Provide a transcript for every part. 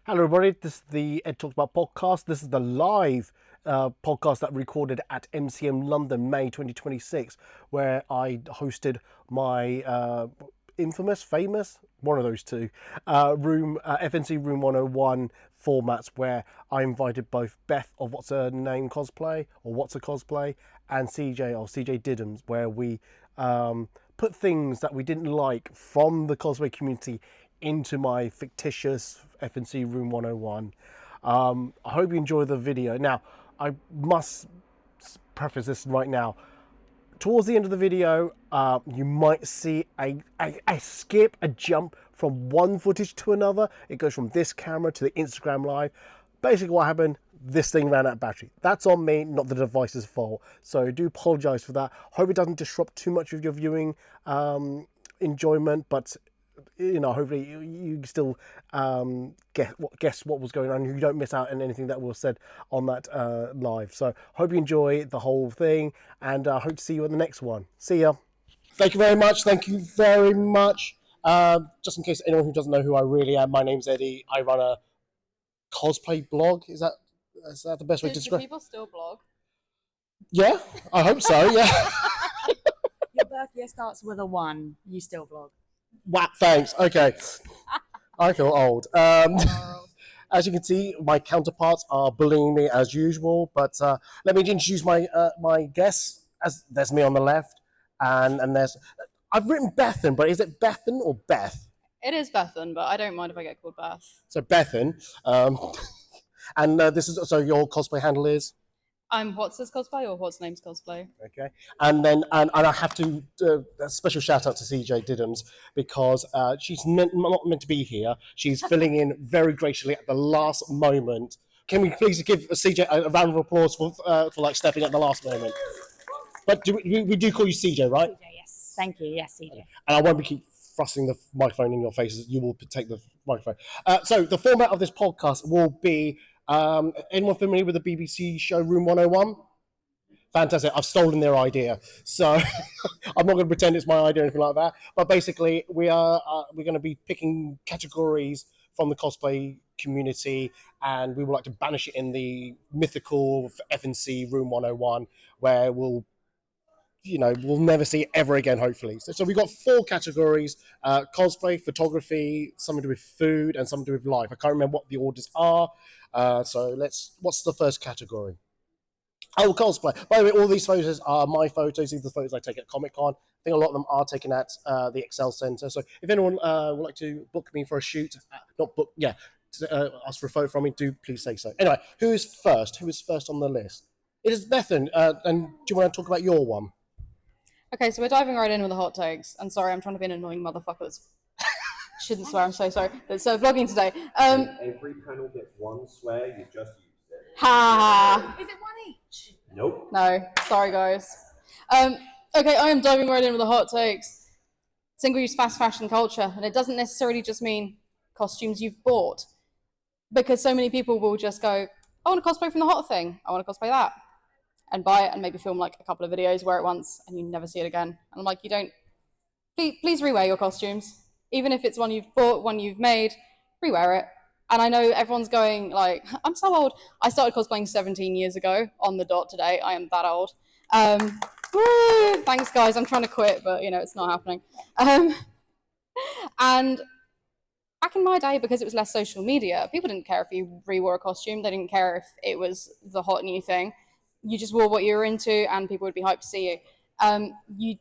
Hello, everybody. This is the Ed Talks About podcast. This is the live podcast that we recorded at MCM London, May 2026, where I hosted my famous, one of those two, FNC Room 101 formats, where I invited both Beth of What's Her Name Cosplay, or What's a Cosplay, and CJ of CJ Diddums, where we put things that we didn't like from the cosplay community into my fictitious FNC Room 101. I hope you enjoy the video. Now, I must preface this right now. Towards the end of the video, you might see a skip, a jump from one footage to another. It goes from this camera to the Instagram live. Basically what happened, this thing ran out of battery. That's on me, not the device's fault. So I do apologize for that. Hope it doesn't disrupt too much of your viewing enjoyment, but hopefully you still guess what was going on. You don't miss out on anything that was said on that live. So hope you enjoy the whole thing, and I hope to see you in the next one. See ya. Thank you very much. Thank you very much. Just in case anyone who doesn't know who I really am, my name's Eddie. I run a cosplay blog. Is that the best way to describe? Do people still blog? Yeah, I hope so. Yeah. Your birth year starts with a 1. You still vlog. Wow, thanks. Okay. I feel old. As you can see, my counterparts are bullying me as usual, but let me introduce my guests. As there's me on the left, and there's... I've written Bethan, but is it Bethan or Beth? It is Bethan, but I don't mind if I get called Beth. So Bethan. And this is... So your cosplay handle is? I'm What's This Cosplay or What's Name's Cosplay. Okay, and then and I have to a special shout out to CJ Diddums, because she's not meant to be here. She's filling in very graciously at the last moment. Can we please give CJ a round of applause for like stepping at the last moment? But we do call you CJ, right? CJ, yes. Thank you. Yes, CJ. And I won't be keep thrusting the microphone in your faces. You will take the microphone. So the format of this podcast will be. Anyone familiar with the BBC show Room 101? Fantastic. I've stolen their idea. So I'm not going to pretend it's my idea or anything like that. But basically, we're going to be picking categories from the cosplay community, and we would like to banish it in the mythical FNC Room 101, where we'll never see it ever again, hopefully. So we've got 4 categories: cosplay, photography, something to do with food, and something to do with life. I can't remember what the orders are. So what's the first category? Oh, cosplay. By the way, all these photos are my photos. These are the photos I take at Comic-Con. I think a lot of them are taken at the Excel Centre. So if anyone would like to book me for a shoot, ask for a photo from me, do please say so. Anyway, who is first? Who is first on the list? It is Bethan. And do you want to talk about your one? Okay, so we're diving right in with the hot takes. And sorry, I'm trying to be an annoying motherfucker that's... Shouldn't swear, I'm so sorry. It's vlogging today. Every panel gets one swear, you just used it. Ha! Is it 1 each? Nope. No, sorry guys. Okay, I am diving right in with the hot takes. Single-use fast fashion culture, and it doesn't necessarily just mean costumes you've bought. Because so many people will just go, I want to cosplay from the hot thing, I want to cosplay that. And buy it and maybe film like a couple of videos, wear it once, and you never see it again. And I'm like, please rewear your costumes. Even if it's one you've bought, one you've made, rewear it. And I know everyone's going like, I'm so old. I started cosplaying 17 years ago on the dot today. I am that old. Woo! Thanks guys, I'm trying to quit, but it's not happening. And back in my day, because it was less social media, people didn't care if you re-wore a costume. They didn't care if it was the hot new thing. You just wore what you were into and people would be hyped to see you.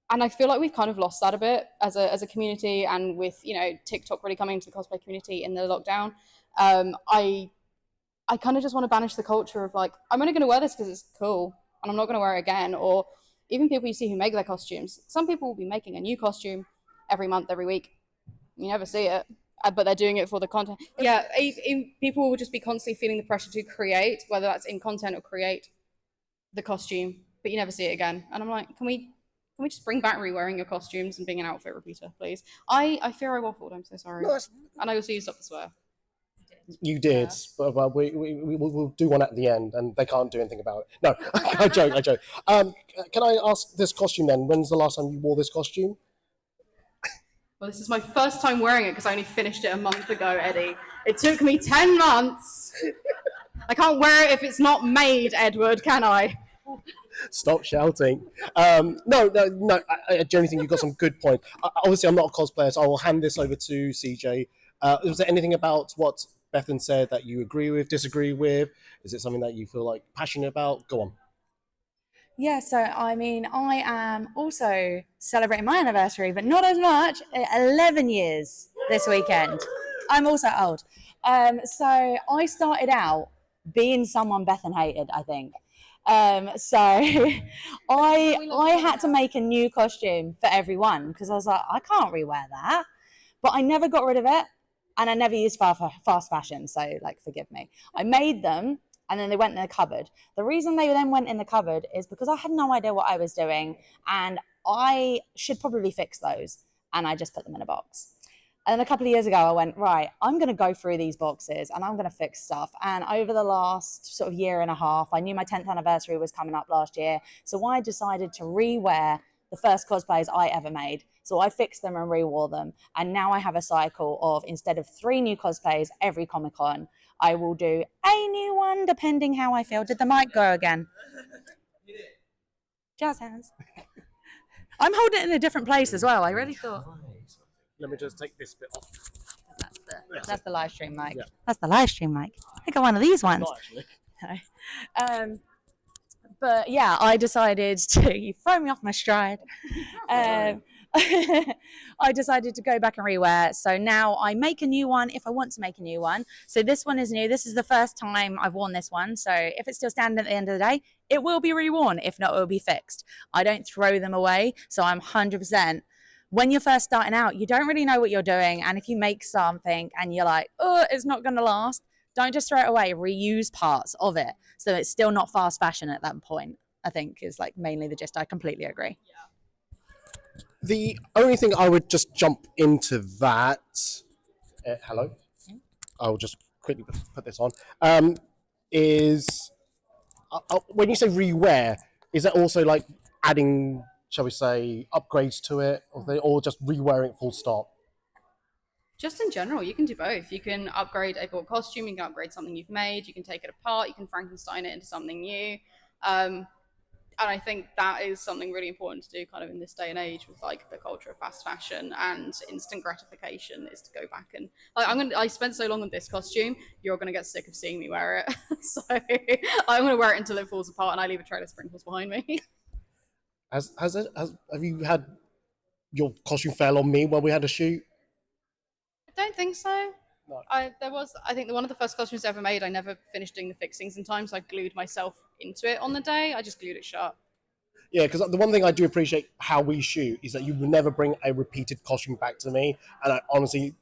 And I feel like we've kind of lost that a bit as a community, and with, TikTok really coming into the cosplay community in the lockdown. I kind of just want to banish the culture of like, I'm only going to wear this because it's cool and I'm not going to wear it again. Or even people you see who make their costumes. Some people will be making a new costume every month, every week. You never see it. But they're doing it for the content. Yeah, people will just be constantly feeling the pressure to create, whether that's in content or create the costume, but you never see it again. And I'm like, can we just bring back re-wearing your costumes and being an outfit repeater, please? I fear I waffled, I'm so sorry. No, and I also used up the swear. You did, yeah. But we'll do one at the end, and they can't do anything about it. No, I joke. Can I ask this costume then? When's the last time you wore this costume? Well, this is my first time wearing it because I only finished it a month ago, Eddie. It took me 10 months. I can't wear it if it's not made, Edward, can I? Stop shouting. No. I genuinely think you've got some good point. Obviously, I'm not a cosplayer, so I will hand this over to CJ. Was there anything about what Bethan said that you agree with, disagree with? Is it something that you feel like passionate about? Go on. Yeah, so I mean, I am also celebrating my anniversary, but not as much. 11 years this weekend. I'm also old. So I started out being someone Bethan hated, I think. So I had to make a new costume for everyone because I was like, I can't rewear that. But I never got rid of it, and I never used fast fashion. So, like, forgive me. I made them, and then they went in the cupboard. The reason they then went in the cupboard is because I had no idea what I was doing, and I should probably fix those. And I just put them in a box. And a couple of years ago, I went, right, I'm going to go through these boxes and I'm going to fix stuff. And over the last sort of year and a half, I knew my 10th anniversary was coming up last year. So I decided to rewear the first cosplays I ever made. So I fixed them and rewore them. And now I have a cycle of, instead of 3 new cosplays every Comic-Con, I will do a new one depending how I feel. Did the mic go again? Jazz hands. I'm holding it in a different place as well. I really thought. Let me just take this bit off. That's the live stream mic. Yeah. That's the live stream mic. I got one of these ones. Not actually. No. But yeah, I decided to, you throw me off my stride. I decided to go back and rewear. So now I make a new one if I want to make a new one. So this one is new. This is the first time I've worn this one. So if it's still standing at the end of the day, it will be reworn. If not, it will be fixed. I don't throw them away. So I'm 100%. When you're first starting out, you don't really know what you're doing. And if you make something and you're like, oh, it's not going to last, don't just throw it away. Reuse parts of it. So it's still not fast fashion at that point, I think is like mainly the gist. I completely agree. The only thing I would just jump into that, hello, I'll just quickly put this on, is when you say rewear, is that also like adding, shall we say, upgrades to it, or they all just rewearing it full stop? Just in general, you can do both. You can upgrade a bought costume, you can upgrade something you've made, you can take it apart, you can Frankenstein it into something new. And I think that is something really important to do kind of in this day and age with like the culture of fast fashion and instant gratification, is to go back and like, I spent so long on this costume, you're going to get sick of seeing me wear it. So I'm going to wear it until it falls apart and I leave a trail of sprinkles behind me. Have you had your costume fell on me when we had a shoot? I don't think so. No. I think one of the first costumes I ever made, I never finished doing the fixings in time, so I glued myself into it on the day. I just glued it shut. Yeah, because the one thing I do appreciate how we shoot is that you will never bring a repeated costume back to me, and I honestly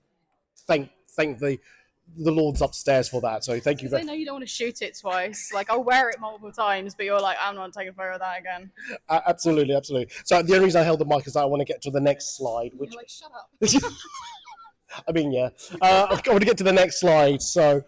thank the Lords upstairs for that. So thank you. Because I know you don't want to shoot it twice. Like, I'll wear it multiple times, but you're like, I'm not taking a photo of that again. Absolutely. So the only reason I held the mic is that I want to get to the next slide. Which You're like, shut up. I mean, yeah. I want to get to the next slide. So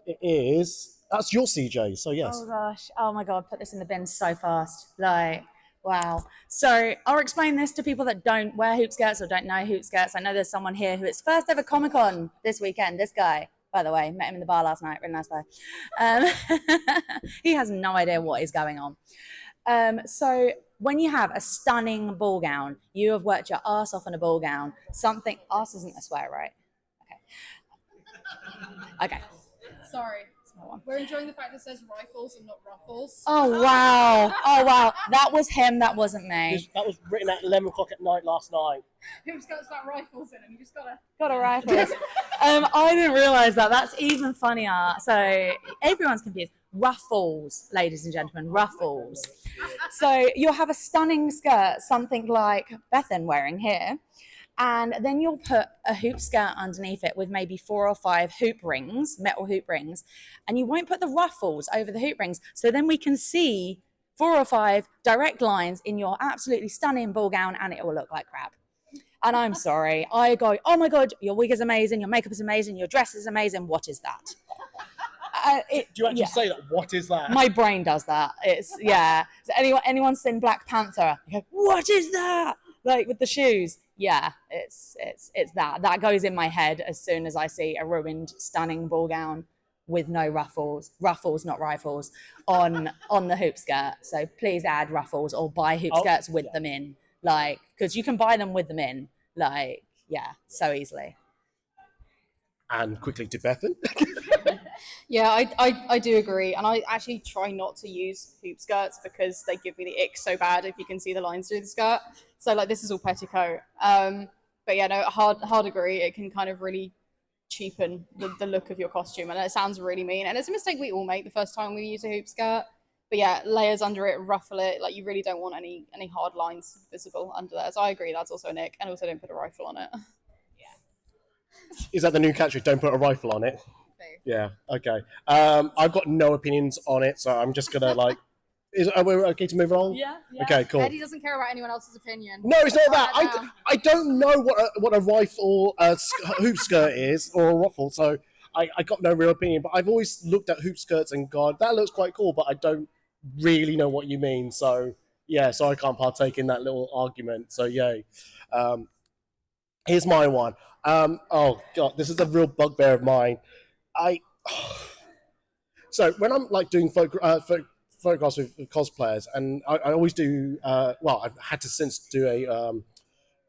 it is. That's your CJ. So yes. Oh gosh. Oh my God. Put this in the bin so fast. Like, wow. So I'll explain this to people that don't wear hoop skirts or don't know hoop skirts. I know there's someone here who it's first ever Comic-Con this weekend. This guy, by the way, met him in the bar last night. Really nice guy. He has no idea what is going on. So when you have a stunning ball gown, you have worked your ass off in a ball gown. Something, ass isn't a swear, right? Okay. Sorry. We're enjoying the fact that it says rifles and not ruffles. Oh, wow. Oh, wow. That was him. That wasn't me. That was written at 11 o'clock at night last night. Who's got rifles in them? You just gotta... Got a rifles. I didn't realise that. That's even funnier. So everyone's confused. Ruffles, ladies and gentlemen, ruffles. So you'll have a stunning skirt, something like Bethan wearing here, and then you'll put a hoop skirt underneath it with maybe 4 or 5 hoop rings, metal hoop rings, and you won't put the ruffles over the hoop rings. So then we can see 4 or 5 direct lines in your absolutely stunning ball gown, and it will look like crap. And I'm sorry. I go, oh my God, your wig is amazing, your makeup is amazing, your dress is amazing. What is that? Do you actually say that? What is that? My brain does that. It's, yeah. So anyone seen Black Panther? You go, what is that? like with the shoes. Yeah, it's that goes in my head as soon as I see a ruined, stunning ball gown with no ruffles, not rifles, on the hoop skirt. So please add ruffles or buy hoop skirts with them in, like, because you can buy them with them in, like, yeah, so easily. And quickly to Bethan. Yeah, I do agree, and I actually try not to use hoop skirts because they give me the ick so bad if you can see the lines through the skirt. So like this is all petticoat. But yeah, no, hard agree. It can kind of really cheapen the look of your costume, and it sounds really mean, and it's a mistake we all make the first time we use a hoop skirt. But yeah, layers under it, ruffle it. Like you really don't want any hard lines visible under there. So I agree, that's also an ick, and also don't put a rifle on it. Is that the new catchphrase? Don't put a rifle on it. Yeah. Okay. I've got no opinions on it, so I'm just gonna like. Are we okay to move on? Yeah. Okay. Cool. Eddie doesn't care about anyone else's opinion. No, it's not that. Right I don't know what a rifle hoop skirt is or a ruffle, so I got no real opinion. But I've always looked at hoop skirts and gone, that looks quite cool, but I don't really know what you mean. So yeah, so I can't partake in that little argument. So yay. Here's my one. Oh god, this is a real bugbear of mine. So when I'm like doing photographs with cosplayers, and I always do. Well, I've had to since do a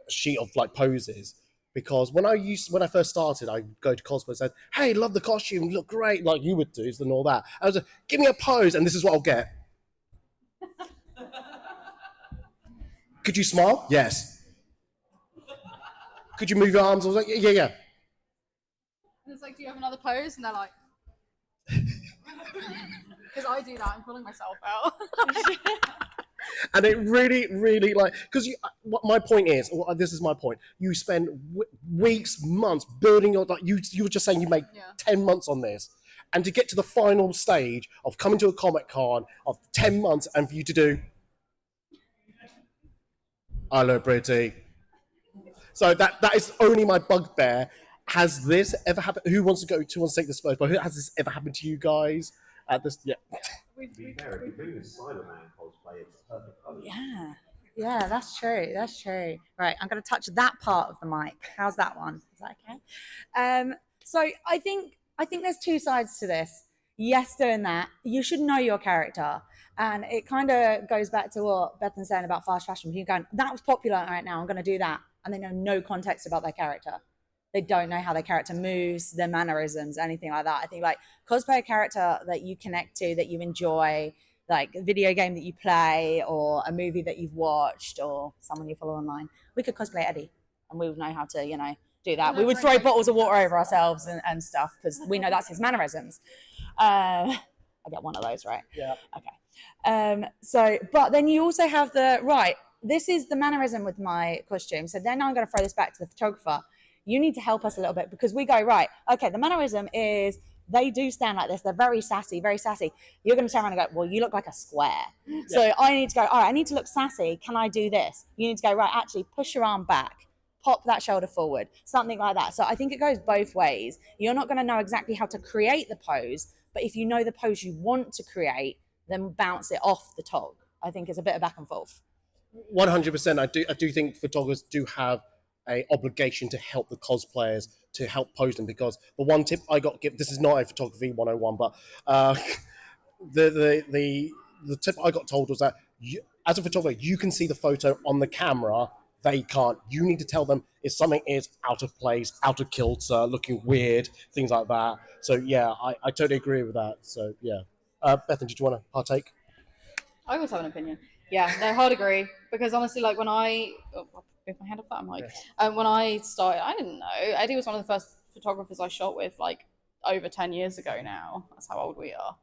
sheet of like poses because when I first started, I go to cosplay and said, "Hey, love the costume, you look great," like you would do, and all that. I was like, "Give me a pose," and this is what I'll get. Could you smile? Yes. Could you move your arms? I was like, yeah. And it's like, do you have another pose? And they're like, because I do that. I'm pulling myself out. And it really, really like, because my point is, this is my point. You spend weeks, months building your, like you were just saying you make 10 months on this. And to get to the final stage of coming to a Comic-Con of 10 months and for you to do, I look pretty. So that is only my bugbear. Has this ever happened? Who wants to take this first? But has this ever happened to you guys? At this, yeah. To be fair, if you're doing a Spider-Man cosplay, it's perfect colour. Yeah, that's true. That's true. Right, I'm going to touch that part of the mic. How's that one? Is that okay? So I think there's two sides to this. Yes, doing that. You should know your character. And it kind of goes back to what Bethan's saying about fast fashion. You're going, that was popular right now, I'm going to do that. And they know no context about their character. They don't know how their character moves, their mannerisms, anything like that. I think like cosplay a character that you connect to, that you enjoy, like a video game that you play or a movie that you've watched or someone you follow online. We could cosplay Eddie and we would know how to, do that. We would throw bottles of water over ourselves and stuff because we know that's his mannerisms. I get one of those, right? Yeah. Okay. So, but then you also have this is the mannerism with my costume. So then I'm going to throw this back to the photographer. You need to help us a little bit because we go, right, okay, the mannerism is they do stand like this. They're very sassy, very sassy. You're going to turn around and go, well, you look like a square. Yeah. So I need to go, all right, I need to look sassy. Can I do this? You need to go, right, actually push your arm back, pop that shoulder forward, something like that. So I think it goes both ways. You're not going to know exactly how to create the pose, but if you know the pose you want to create, then bounce it off the top. I think it's a bit of back and forth. 100%. I do think photographers do have a obligation to help the cosplayers to help pose them, because the one tip I got this is not a photography 101, but the tip I got told was that as a photographer you can see the photo on the camera, they can't. You need to tell them if something is out of place, out of kilter, looking weird, things like that. So yeah, I totally agree with that. So yeah, Bethan, did you want to partake? I always have an opinion. Yeah, no, hard agree. Because honestly, like when I with my hand off that mic, when I started, I didn't know. Eddie was one of the first photographers I shot with, like over 10 years ago now. That's how old we are.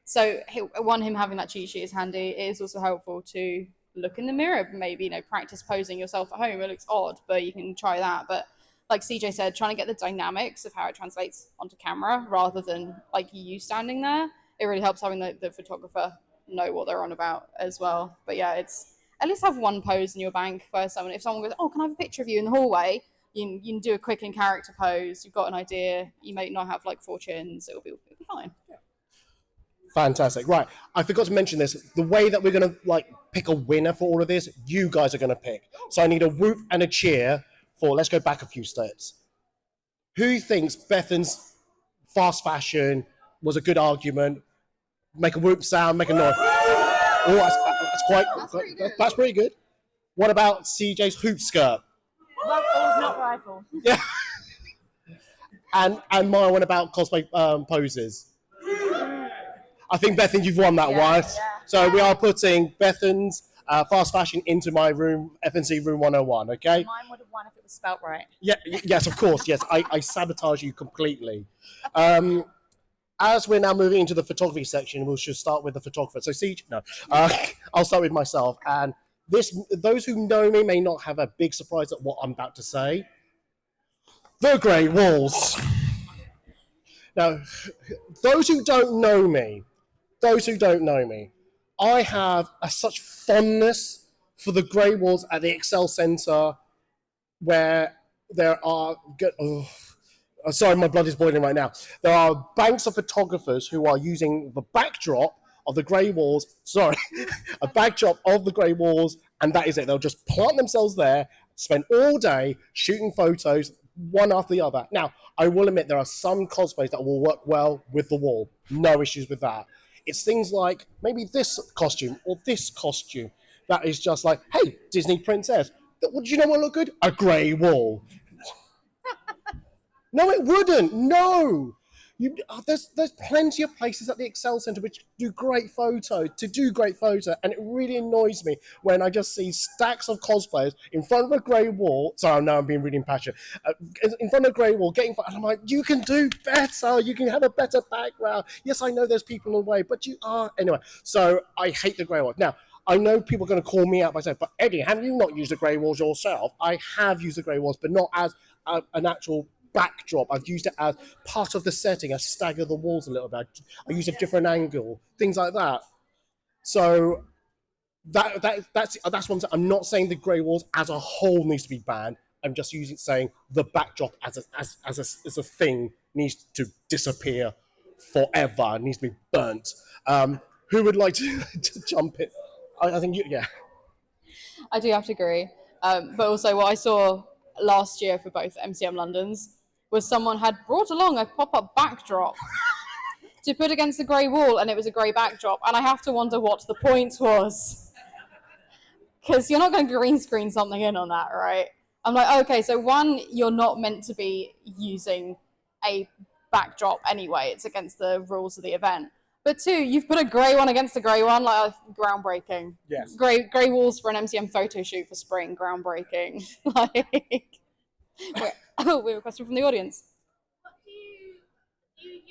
So him having that cheat sheet is handy. It is also helpful to look in the mirror, maybe practice posing yourself at home. It looks odd, but you can try that. But like CJ said, trying to get the dynamics of how it translates onto camera rather than like you standing there, it really helps having the photographer know what they're on about as well. But yeah, it's at least have one pose in your bank where if someone goes, oh, can I have a picture of you in the hallway? You can do a quick in character pose. You've got an idea. You may not have like 4 chins. It'll be fine. Yeah. Fantastic. Right. I forgot to mention this. The way that we're going to like pick a winner for all of this, you guys are going to pick. So I need a whoop and a cheer for, let's go back a few steps. Who thinks Bethan's fast fashion was a good argument? Make a whoop sound, make a noise. Oh, that's pretty good. What about CJ's hoop skirt? Ruffles, not rifles. Yeah. And mine, what about cosplay poses? I think, Bethan, you've won that one. Yeah. So we are putting Bethan's fast fashion into my room, FNC Room 101, okay? Mine would have won if it was spelt right. Yeah, yes, of course, yes. I sabotage you completely. As we're now moving into the photography section, we should start with the photographer. So, I'll start with myself. And those who know me may not have a big surprise at what I'm about to say. The Great Walls. Now, those who don't know me, I have such fondness for the Great Walls at the Excel Centre, where there are sorry, my blood is boiling right now. There are banks of photographers who are using the backdrop of the Grey Walls, a backdrop of the Grey Walls, and that is it. They'll just plant themselves there, spend all day shooting photos, one after the other. Now, I will admit there are some cosplays that will work well with the wall. No issues with that. It's things like maybe this costume or this costume that is just like, hey, Disney princess, do you know what look good? A grey wall. No, it wouldn't. No. There's plenty of places at the Excel Centre which do great photo, and it really annoys me when I just see stacks of cosplayers in front of a grey wall. Sorry, now I'm being really impassioned. In front of a grey wall, and I'm like, you can do better. You can have a better background. Yes, I know there's people in the way, but you are anyway. So I hate the grey wall. Now, I know people are going to call me out by saying, but Eddie, have you not used the grey walls yourself? I have used the grey walls, but not as an actual backdrop. I've used it as part of the setting. I stagger the walls a little bit. I use a different angle, things like that. So that's one thing. I'm not saying the grey walls as a whole needs to be banned. I'm just saying the backdrop as a thing needs to disappear forever. It needs to be burnt. Who would like to jump in? I think yeah. I do have to agree. But also what I saw last year for both MCM Londons was someone had brought along a pop-up backdrop to put against the grey wall, and it was a grey backdrop. And I have to wonder what the point was. Because you're not going to green screen something in on that, right? I'm like, okay, so one, you're not meant to be using a backdrop anyway. It's against the rules of the event. But two, you've put a grey one against a grey one, like groundbreaking. Yes. Grey walls for an MCM photo shoot for spring, groundbreaking. We have a question from the audience. What do you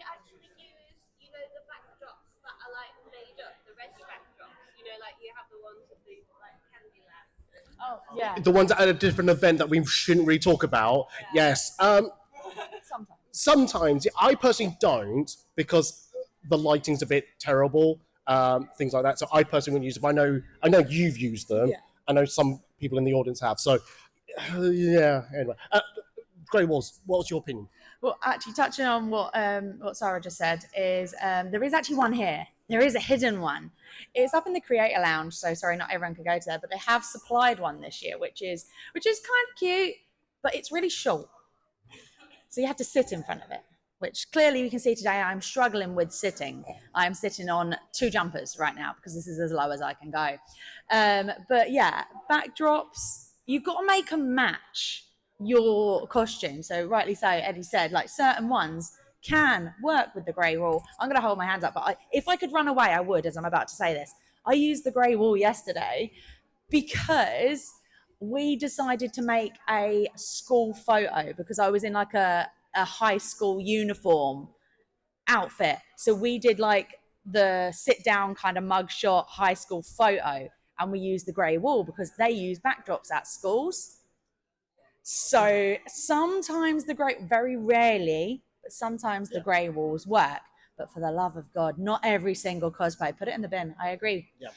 actually use, the backdrops that are like made up, the Reggie backdrops, like you have the ones with the like candy lamps. Oh, yeah. The ones at a different event that we shouldn't really talk about. Yeah. Yes. Sometimes. I personally don't, because the lighting's a bit terrible, things like that. So I personally wouldn't use them. I know you've used them. Yeah. I know some people in the audience have. So, yeah. Anyway, Grey Walls, what's your opinion? Well, actually, touching on what Sarah just said, is there is actually one here. There is a hidden one. It's up in the Creator Lounge, so sorry, not everyone can go to there, but they have supplied one this year, which is kind of cute, but it's really short. So you have to sit in front of it, which clearly you can see today I'm struggling with sitting. I'm sitting on 2 jumpers right now because this is as low as I can go. But yeah, backdrops, you've got to make them match your costume. So rightly so, Eddie said, like certain ones can work with the grey wall. I'm going to hold my hands up, but if I could run away, I would, as I'm about to say this. I used the grey wall yesterday because we decided to make a school photo because I was in like a high school uniform outfit. So we did like the sit down kind of mugshot high school photo, and we used the grey wall because they use backdrops at schools. So sometimes very rarely, but sometimes the grey walls work. But for the love of God, not every single cosplay. Put it in the bin. I agree. Yeah.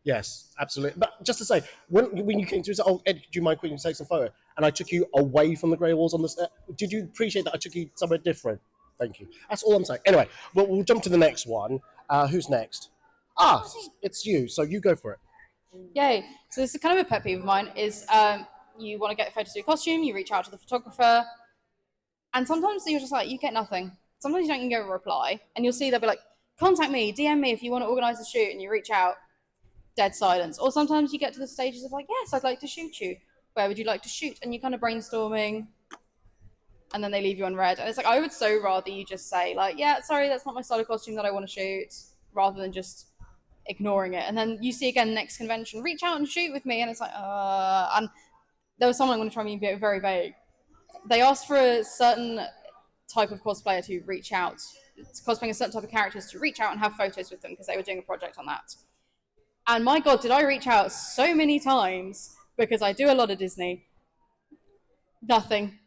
Yes, absolutely. But just to say, when you came to say, oh, Ed, do you mind quickly take some photo? And I took you away from the grey walls on the set. Did you appreciate that I took you somewhere different? Thank you. That's all I'm saying. Anyway, we'll jump to the next one. Who's next? Ah, it's you. So you go for it. Yay. So this is kind of a pet peeve of mine is you want to get photos of your costume, you reach out to the photographer, and sometimes you're just like, you get nothing. Sometimes you don't even get a reply, and you'll see they'll be like, contact me, DM me if you want to organise a shoot, and you reach out, dead silence. Or sometimes you get to the stages of like, yes, I'd like to shoot you. Where would you like to shoot? And you're kind of brainstorming, and then they leave you on red. And it's like, I would so rather you just say like, yeah, sorry, that's not my style of costume that I want to shoot, rather than just ignoring it. And then you see again next convention, reach out and shoot with me, and it's like, and there was someone I'm going to try and be very vague. They asked for a certain type of cosplayer to reach out, cosplaying a certain type of characters to reach out and have photos with them because they were doing a project on that. And my God, did I reach out so many times because I do a lot of Disney. Nothing.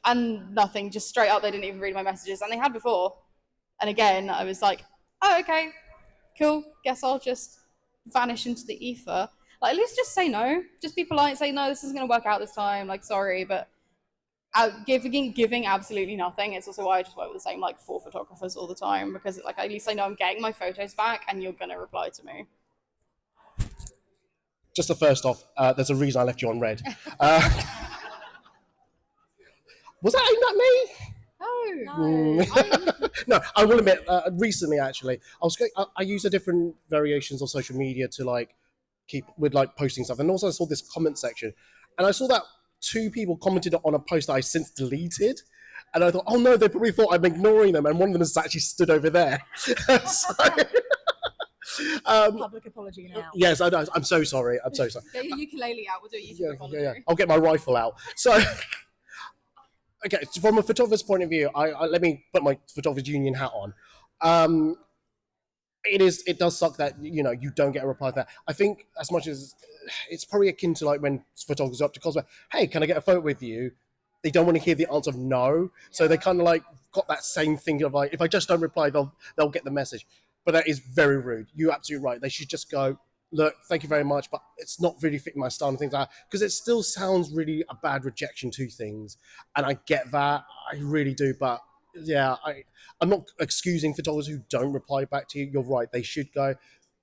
And nothing. Just straight up, they didn't even read my messages. And they had before. And again, I was like, oh, okay, cool. Guess I'll just vanish into the ether. Like, at least just say no. Just be polite. Say, no, this isn't going to work out this time. Like, sorry, but giving absolutely nothing. It's also why I just work with the same, like, 4 photographers all the time. Because, like, at least I know I'm getting my photos back and you're going to reply to me. Just the first off, there's a reason I left you on red. Was that aimed at me? No, I will admit, recently actually, I use a different variations of social media to like keep with like posting stuff, and also I saw this comment section, and I saw that 2 people commented on a post that I since deleted, and I thought, oh no, they probably thought I'm ignoring them, and one of them has actually stood over there. Public apology now. Yes, I know. I'm so sorry. I'm so sorry. Get your ukulele out. We'll do a YouTube apology. Yeah. I'll get my rifle out. So. Okay, so from a photographer's point of view, I let me put my photographer's union hat on. It does suck that you don't get a reply to that. I think as much as it's probably akin to like when photographers are up to cosplay, hey, can I get a photo with you? They don't want to hear the answer of no, so they kind of like got that same thing of like, if I just don't reply, they'll get the message. But that is very rude. You're absolutely right. They should just go, look, thank you very much, but it's not really fitting my style and things like that, because it still sounds really a bad rejection to things. And I get that, I really do, but yeah, I'm not excusing photographers who don't reply back to you. You're right, they should go,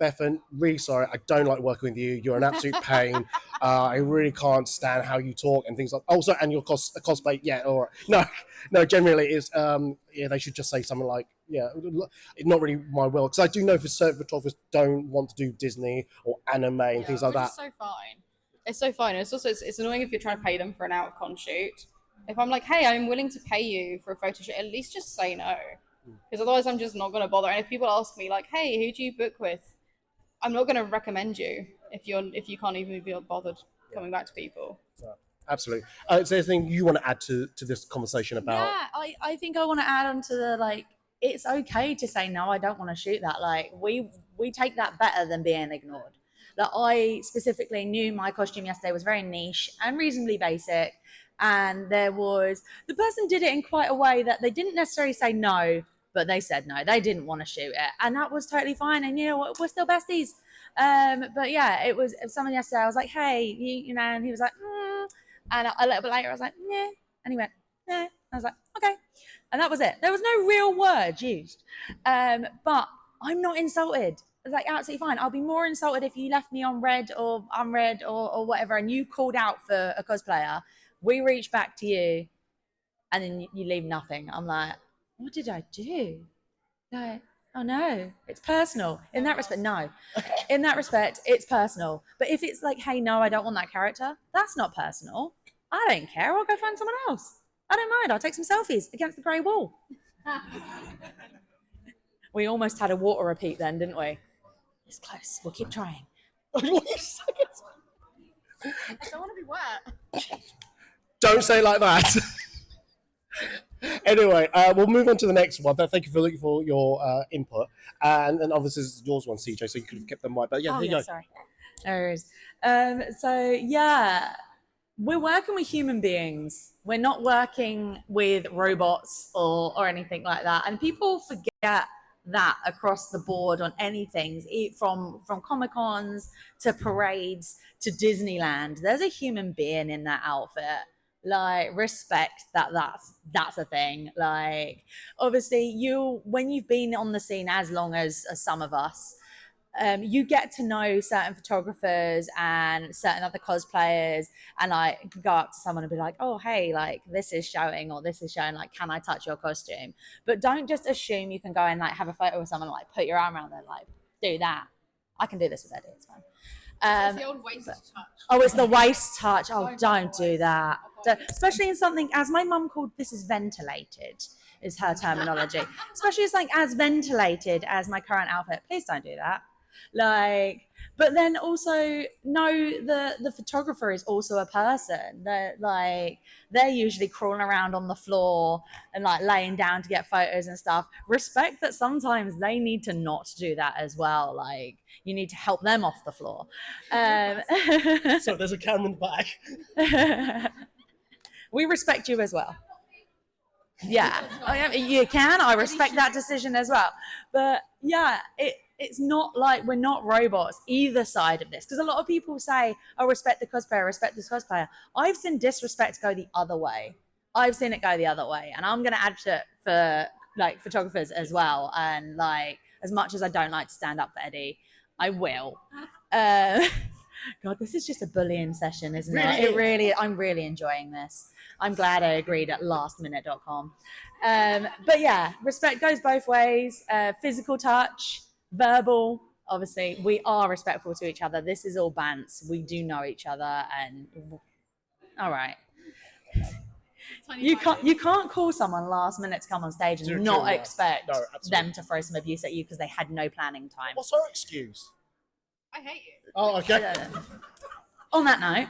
Bethan, really sorry, I don't like working with you. You're an absolute pain. I really can't stand how you talk and things like. Also, and your cosplay, yeah, all right. No, generally it's they should just say something like, yeah, it's not really my will, because I do know for certain photographers don't want to do Disney or anime and things like that. It's so fine. It's so fine. It's also it's annoying if you're trying to pay them for an out of con shoot. If I'm like, hey, I'm willing to pay you for a photo shoot, at least just say no, because otherwise I'm just not going to bother. And if people ask me like, hey, who do you book with? I'm not going to recommend you if you can't even be bothered coming back to people. Absolutely. Is there anything you want to add to this conversation about? Yeah, I think I want to add on to the like, it's okay to say no, I don't want to shoot that. Like we take that better than being ignored. Like I specifically knew my costume yesterday was very niche and reasonably basic, and the person did it in quite a way that they didn't necessarily say no, but they said no, they didn't want to shoot it, and that was totally fine. And you know what, we're still besties. But yeah, it was someone yesterday. I was like, hey, you know, and he was like, and a little bit later, I was like, yeah, and he went, yeah. I was like, okay, and that was it. There was no real word used, but I'm not insulted. It's like absolutely fine. I'll be more insulted if you left me on red or unread or whatever, and you called out for a cosplayer. We reach back to you, and then you leave nothing. I'm like, what did I do? Like, oh no, it's personal. In that respect, no. In that respect, it's personal. But if it's like, hey, no, I don't want that character, that's not personal. I don't care. I'll go find someone else. I don't mind. I'll take some selfies against the grey wall. We almost had a water repeat then, didn't we? It's close. We'll keep trying. I don't want to be wet. Don't say it like that. Anyway, we'll move on to the next one. Thank you for your input. And obviously, this is yours one, CJ, so you could have kept them right. But yeah, there you go. Sorry. No worries. So, yeah, we're working with human beings. We're not working with robots or anything like that. And people forget that across the board on anything, from Comic-Cons to parades to Disneyland. There's a human being in that outfit. Like, respect that's a thing. Like, obviously, when you've been on the scene as long as some of us, you get to know certain photographers and certain other cosplayers, and like go up to someone and be like, oh hey, like this is showing or this is showing, like can I touch your costume? But don't just assume you can go and like have a photo with someone, like put your arm around them, like do that. I can do this with Eddie, it's fine. It's the old waist touch. Oh, it's the waist touch. Oh, don't do that. Especially in something, as my mum called, this is ventilated, is her terminology. Especially something as ventilated as my current outfit. Please don't do that. Like, but then also know the photographer is also a person. They're usually crawling around on the floor and like laying down to get photos and stuff. Respect that sometimes they need to not do that as well. Like, you need to help them off the floor. So there's a camera in the back. We respect you as well. Yeah, you can. I respect that decision as well. But yeah, it's not like we're not robots either side of this. Because a lot of people say, oh, respect the cosplayer, respect this cosplayer. I've seen disrespect go the other way. I've seen it go the other way. And I'm going to advocate for like photographers as well. And like, as much as I don't like to stand up for Eddie, I will. God, this is just a bullying session, isn't it? It really, I'm really enjoying this. I'm glad I agreed at lastminute.com. But yeah, respect goes both ways. Physical touch, verbal. Obviously, we are respectful to each other. This is all bants. We do know each other, and all right. You can't call someone last minute to come on stage and not expect them to throw some abuse at you because they had no planning time. What's her excuse? I hate you. Oh, okay. On that note,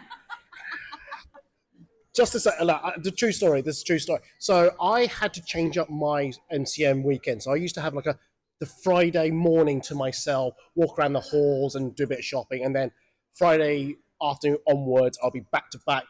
Just to say, the true story. This is a true story. So I had to change up my MCM weekend. So I used to have like the Friday morning to myself, walk around the halls and do a bit of shopping, and then Friday afternoon onwards, I'll be back to back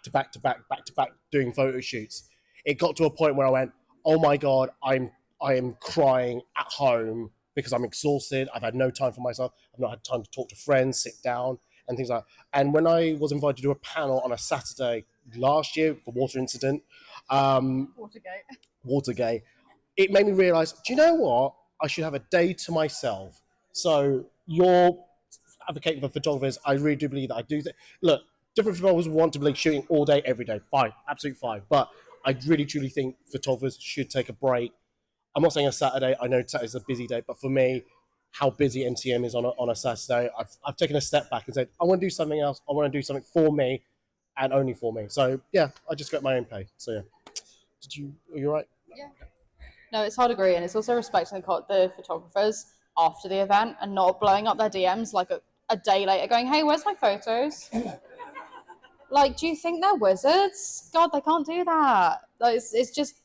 doing photo shoots. It got to a point where I went, "Oh my god, I am crying at home because I'm exhausted. I've had no time for myself. I've not had time to talk to friends, sit down, and things like that." And when I was invited to do a panel on a Saturday last year for Water Incident, Watergate, it made me realise, do you know what? I should have a day to myself. So you're advocating for photographers. I really do believe that. I do think, look, different photographers want to be shooting all day, every day. Fine, absolutely fine. But I really, truly think photographers should take a break. I'm not saying a Saturday. I know Saturday's a busy day, but for me, how busy MCM is on a Saturday, I've taken a step back and said, I want to do something else. I want to do something for me and only for me. So yeah, I just got my own pay. So yeah. Are you all right? Yeah. No, it's hard to agree, and it's also respecting the photographers after the event and not blowing up their DMs like a day later going, hey, where's my photos? Like, do you think they're wizards? God, they can't do that. Like, it's just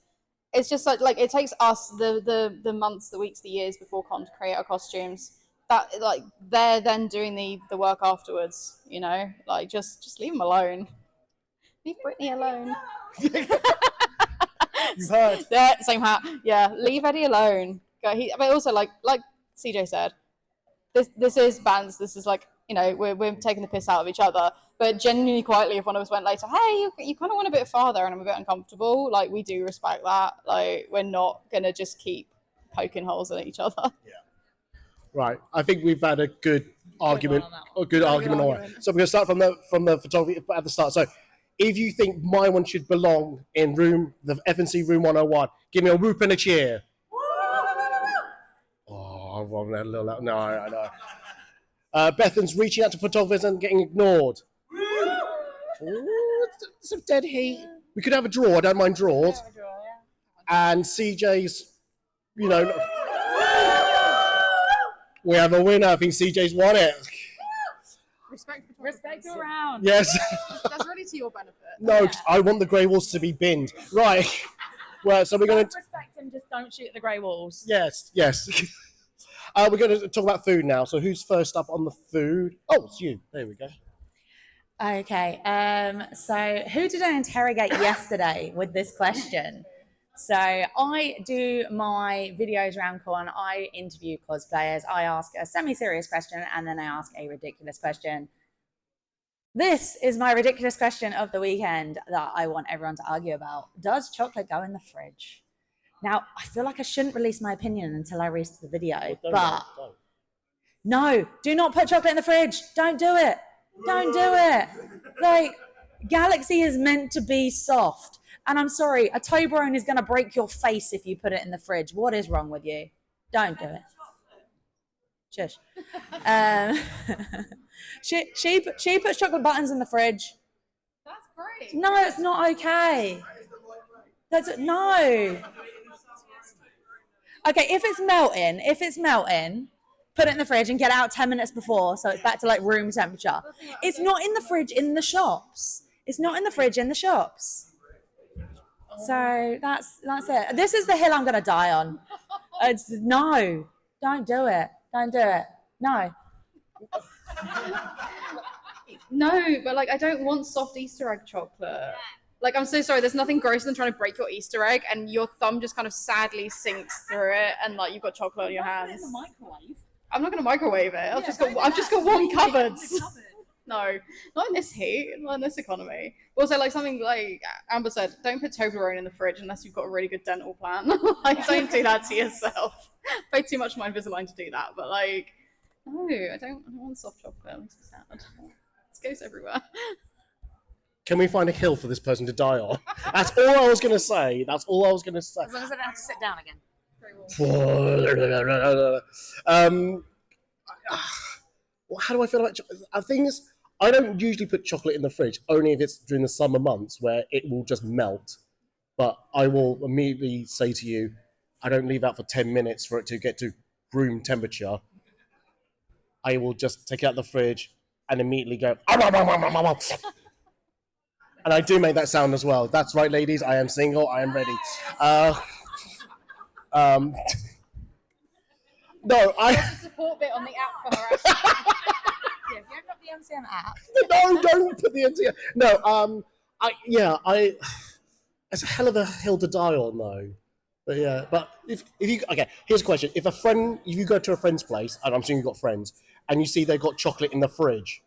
like it takes us the months, the weeks, the years before con to create our costumes. That like they're then doing the work afterwards, you know? Like just leave them alone. Leave Brittany alone. You've heard. Yeah, same hat. Yeah, leave Eddie alone. But also like CJ said, this is bands. This is like, you know, we're taking the piss out of each other. But genuinely, quietly, if one of us went later, hey, you kind of went a bit farther, and I'm a bit uncomfortable. Like, we do respect that. Like, we're not gonna just keep poking holes in each other. Yeah. Right. I think we've had a good argument. So we're going to start from the photography at the start. So, if you think my one should belong in the FNC Room 101, give me a whoop and a cheer. Oh, I want that little. No, I know. Bethan's reaching out to photographers and getting ignored. Ooh, some dead heat. We could have a draw. I don't mind draws. And CJ's, you know, we have a winner. I think CJ's won it. Respect around. Yes. That's really to your benefit. No, I want the grey walls to be binned. Right. Well, so we're going to respect him. Just don't shoot the grey walls. Yes. We're going to talk about food now. So who's first up on the food? Oh, it's you. There we go. Okay. So who did I interrogate yesterday with this question? So I do my videos around con. I interview cosplayers. I ask a semi-serious question and then I ask a ridiculous question. This is my ridiculous question of the weekend that I want everyone to argue about. Does chocolate go in the fridge? Now, I feel like I shouldn't release my opinion until I release the video, but no, do not put chocolate in the fridge. Don't do it. Don't do it. Like, Galaxy is meant to be soft. And I'm sorry, a Toblerone is going to break your face if you put it in the fridge. What is wrong with you? Don't do it. Shush. She puts chocolate buttons in the fridge. That's great. No, it's not okay. No. Okay, if it's melting, put it in the fridge and get out 10 minutes before so it's back to like room temperature. It's not in the fridge in the shops. It's not in the fridge in the shops. So that's it. This is the hill I'm gonna die on. No, don't do it. Don't do it. No. No, but like I don't want soft Easter egg chocolate. Like, I'm so sorry, there's nothing grosser than trying to break your Easter egg and your thumb just kind of sadly sinks through it and like you've got chocolate on your hands. In the microwave. I'm not gonna microwave it. I've just got warm cupboards. No, not in this heat, not in this economy. Also, like something like Amber said, don't put Toblerone in the fridge unless you've got a really good dental plan. Like, don't do that to yourself. Pay too much for Invisalign to do that, but like, no, I don't want soft chocolate. It makes me sad. It goes everywhere. Can we find a hill for this person to die on? That's all I was going to say. That's all I was going to say. As long as I don't have to sit down again. How do I feel about chocolate? The thing is, I don't usually put chocolate in the fridge, only if it's during the summer months where it will just melt. But I will immediately say to you, I don't leave out for 10 minutes for it to get to room temperature. I will just take it out of the fridge and immediately go, and I do make that sound as well. That's right, ladies. I am single. I am ready. No, There's a support bit on the app for her. Yeah, if you haven't got the MCM app. No, don't put the MCM. No, it's a hell of a hill to die on, though. But yeah, but if you okay, here's a question: if you go to a friend's place, and I'm assuming you've got friends, and you see they've got chocolate in the fridge,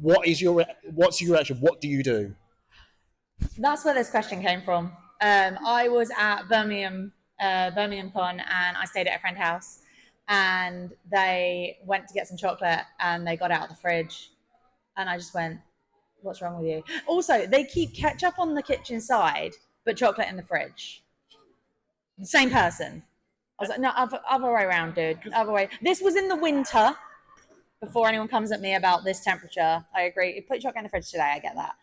what's your reaction? What do you do? That's where this question came from. I was at Birmingham Con, and I stayed at a friend's house, and they went to get some chocolate, and they got out of the fridge, and I just went, "What's wrong with you?" Also, they keep ketchup on the kitchen side, but chocolate in the fridge. The same person. I was like, "No, other way around, dude. Other way." This was in the winter. Before anyone comes at me about this temperature, I agree. You put chocolate in the fridge today, I get that.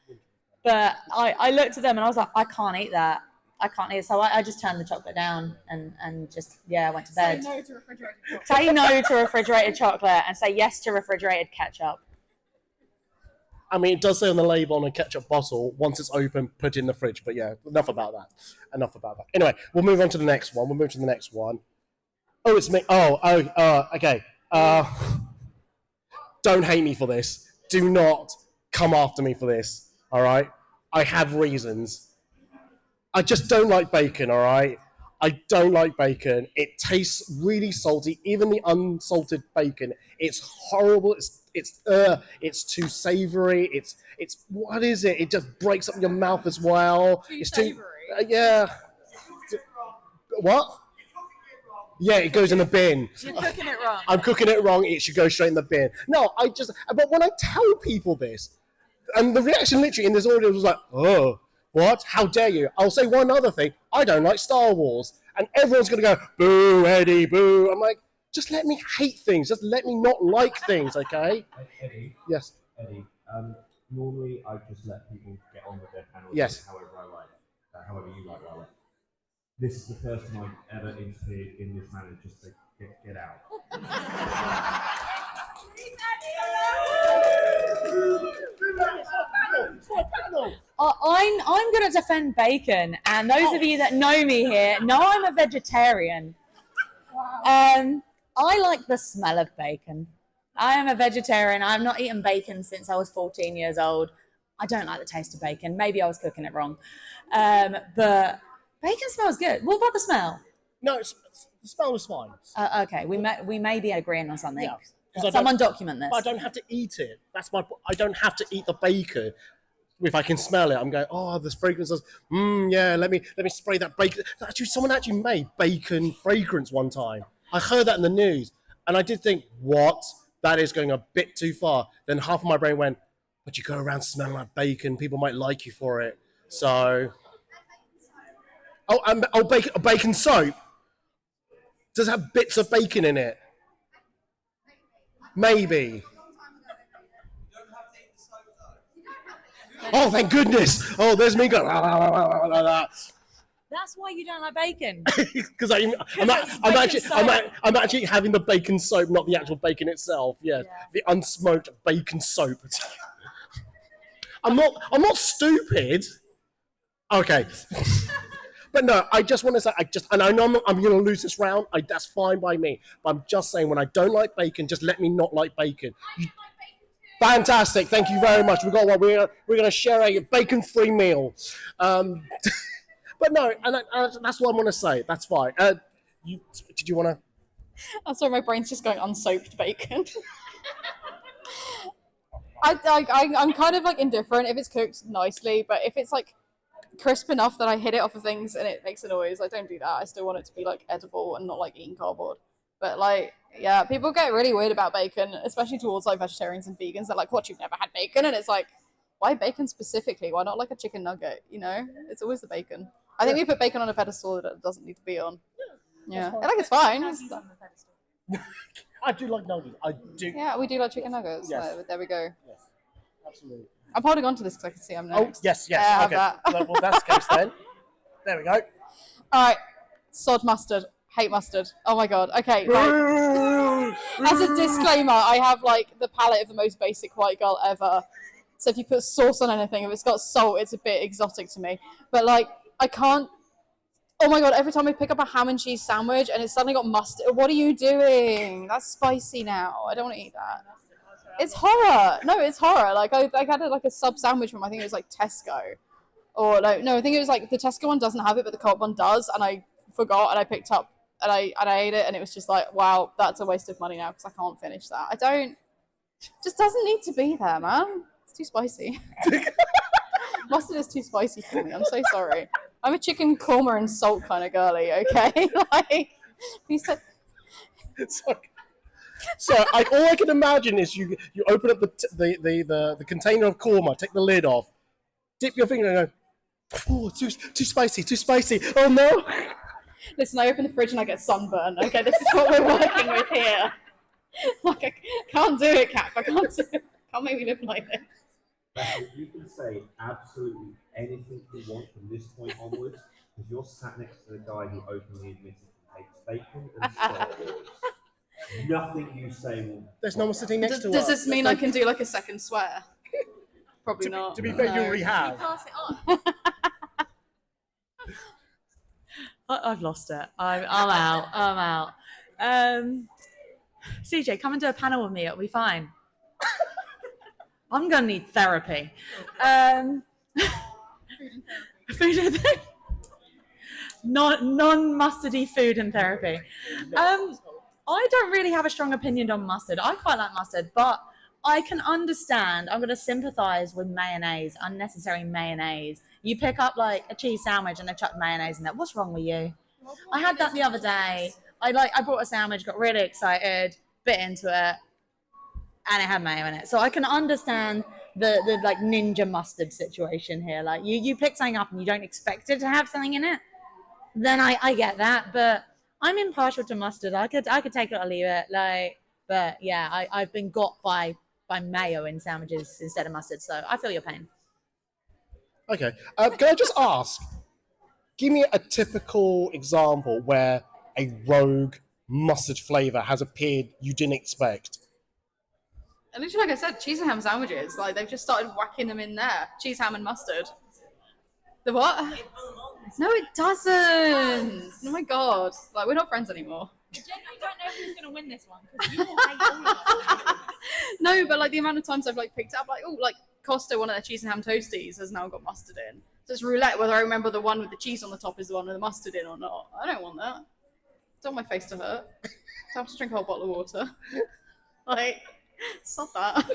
But I looked at them and I was like, I can't eat that. I can't eat it. So I just turned the chocolate down and just, went to bed. Say no to refrigerated chocolate. Say no to refrigerated chocolate and say yes to refrigerated ketchup. I mean, it does say on the label on a ketchup bottle, once it's open, put it in the fridge. But yeah, enough about that. Anyway, we'll move on to the next one. Oh, it's me. Okay. Don't hate me for this. Do not come after me for this. All right? I have reasons. I just don't like bacon, all right? I don't like bacon. It tastes really salty. Even the unsalted bacon, it's horrible. It's too savory. It's what is it? It just breaks up your mouth as well. It's too savory? Yeah. What? Yeah, it goes in the bin. You're cooking it wrong. I'm cooking it wrong. It should go straight in the bin. No, but when I tell people this, and the reaction literally in this audience was like, oh, what? How dare you? I'll say one other thing. I don't like Star Wars. And everyone's going to go, boo, Eddie, boo. I'm like, just let me hate things. Just let me not like things, okay? Eddie. Yes. Eddie. Normally I just let people get on with their panels. Yes. However I like. However you like, I like. This is the first time I've ever interfered in this manner just to get out. I'm going to defend bacon, and those of you that know me here know I'm a vegetarian. Wow. I like the smell of bacon. I am a vegetarian. I've not eaten bacon since I was 14 years old. I don't like the taste of bacon. Maybe I was cooking it wrong. But bacon smells good. What about the smell? No, the smell was fine. Okay, we may be agreeing on something. Yeah. Someone document this. But I don't have to eat it. That's my. I don't have to eat the bacon. If I can smell it, I'm going. Oh, this fragrance is. Yeah. Let me spray that bacon. Actually, someone actually made bacon fragrance one time. I heard that in the news, and I did think, what? That is going a bit too far. Then half of my brain went, but you go around smelling like bacon. People might like you for it. So. Bacon soap. Does it have bits of bacon in it? Maybe. Oh, thank goodness! Oh, there's me going. That's why you don't like bacon. Because I'm actually having the bacon soap, not the actual bacon itself. Yeah, the unsmoked bacon soap. I'm not stupid. Okay. But no, I just want to say, and I know I'm going to lose this round. That's fine by me. But I'm just saying, when I don't like bacon, just let me not like bacon. Fantastic, thank you very much. We're going to share a bacon-free meal. But no, and that's what I want to say. That's fine. Did you want to? I'm sorry, my brain's just going unsoaped bacon. I'm kind of like indifferent if it's cooked nicely, but if it's like crisp enough that I hit it off of things and it makes a noise, I don't do that. I still want it to be like edible and not like eating cardboard. But like, yeah, people get really weird about bacon, especially towards like vegetarians and vegans. They're like, what, you've never had bacon? And it's like, why bacon specifically? Why not like a chicken nugget? You know, it's always the bacon. I think we put bacon on a pedestal that it doesn't need to be on. Yeah, like it's fine. I do like nuggets. I do. Yeah, we do like chicken nuggets. Yes. So there we go. Yes, absolutely. I'm holding on to this because I can see I'm next. Oh, yes. Yeah, Okay. that. Well, that's the case then. There we go. All right, sod mustard. Hate mustard. Oh my god. Okay. Like, as a disclaimer, I have like the palate of the most basic white girl ever. So if you put sauce on anything, if it's got salt, it's a bit exotic to me. But like, I can't. Oh my god! Every time I pick up a ham and cheese sandwich and it's suddenly got mustard, what are you doing? That's spicy now. I don't want to eat that. It's horror. No, it's horror. Like I had like a sub sandwich from I think it was like Tesco, or like no, I think it was like the Tesco one doesn't have it, but the Co-op one does, and I forgot and I picked up and I ate it, and it was just like, wow, that's a waste of money now because I can't finish that. I don't. Just doesn't need to be there, man. It's too spicy. Mustard is too spicy for me. I'm so sorry. I'm a chicken korma and salt kind of girly, okay? Like, please don't. So all I can imagine is you open up the container of korma, take the lid off, dip your finger and go, oh, too spicy. Oh no! Listen, I open the fridge and I get sunburn. Okay, this is what we're working with here. Like, I can't do it, Cap. I can't do it. Can't make me live like this. You can say absolutely anything you want from this point onwards, because you're sat next to the guy who openly admitted he hates bacon and Star Wars. Nothing you say will. There's no one sitting next to us. Does this mean I can do like a second swear? Probably not. To be fair, you already have. Pass it on. I've lost it. I'm out. CJ, come and do a panel with me. It'll be fine. I'm gonna need therapy. Food and therapy. Non-mustardy food and therapy. I don't really have a strong opinion on mustard. I quite like mustard, but I can understand. I'm gonna sympathise with mayonnaise, unnecessary mayonnaise. You pick up like a cheese sandwich and they chuck mayonnaise in there. What's wrong with you? I had that the other day. I bought a sandwich, got really excited, bit into it, and it had mayo in it. So I can understand the like ninja mustard situation here. Like you pick something up and you don't expect it to have something in it. Then I get that, but I'm impartial to mustard. I could take it or leave it. Like, but yeah, I've been got by mayo in sandwiches instead of mustard. So I feel your pain. Okay. Can I just ask? Give me a typical example where a rogue mustard flavour has appeared you didn't expect. And literally, like I said, cheese and ham sandwiches. Like they've just started whacking them in there. Cheese, ham, and mustard. The what? No, it doesn't. Oh my god! Like we're not friends anymore. I genuinely don't know who's going to win this one because you will hate all of us. No, but like the amount of times I've like picked up like like Costa, one of their cheese and ham toasties has now got mustard in. So it's roulette whether I remember the one with the cheese on the top is the one with the mustard in or not. I don't want that. Don't want my face to hurt. I have to drink a whole bottle of water. Like, stop that.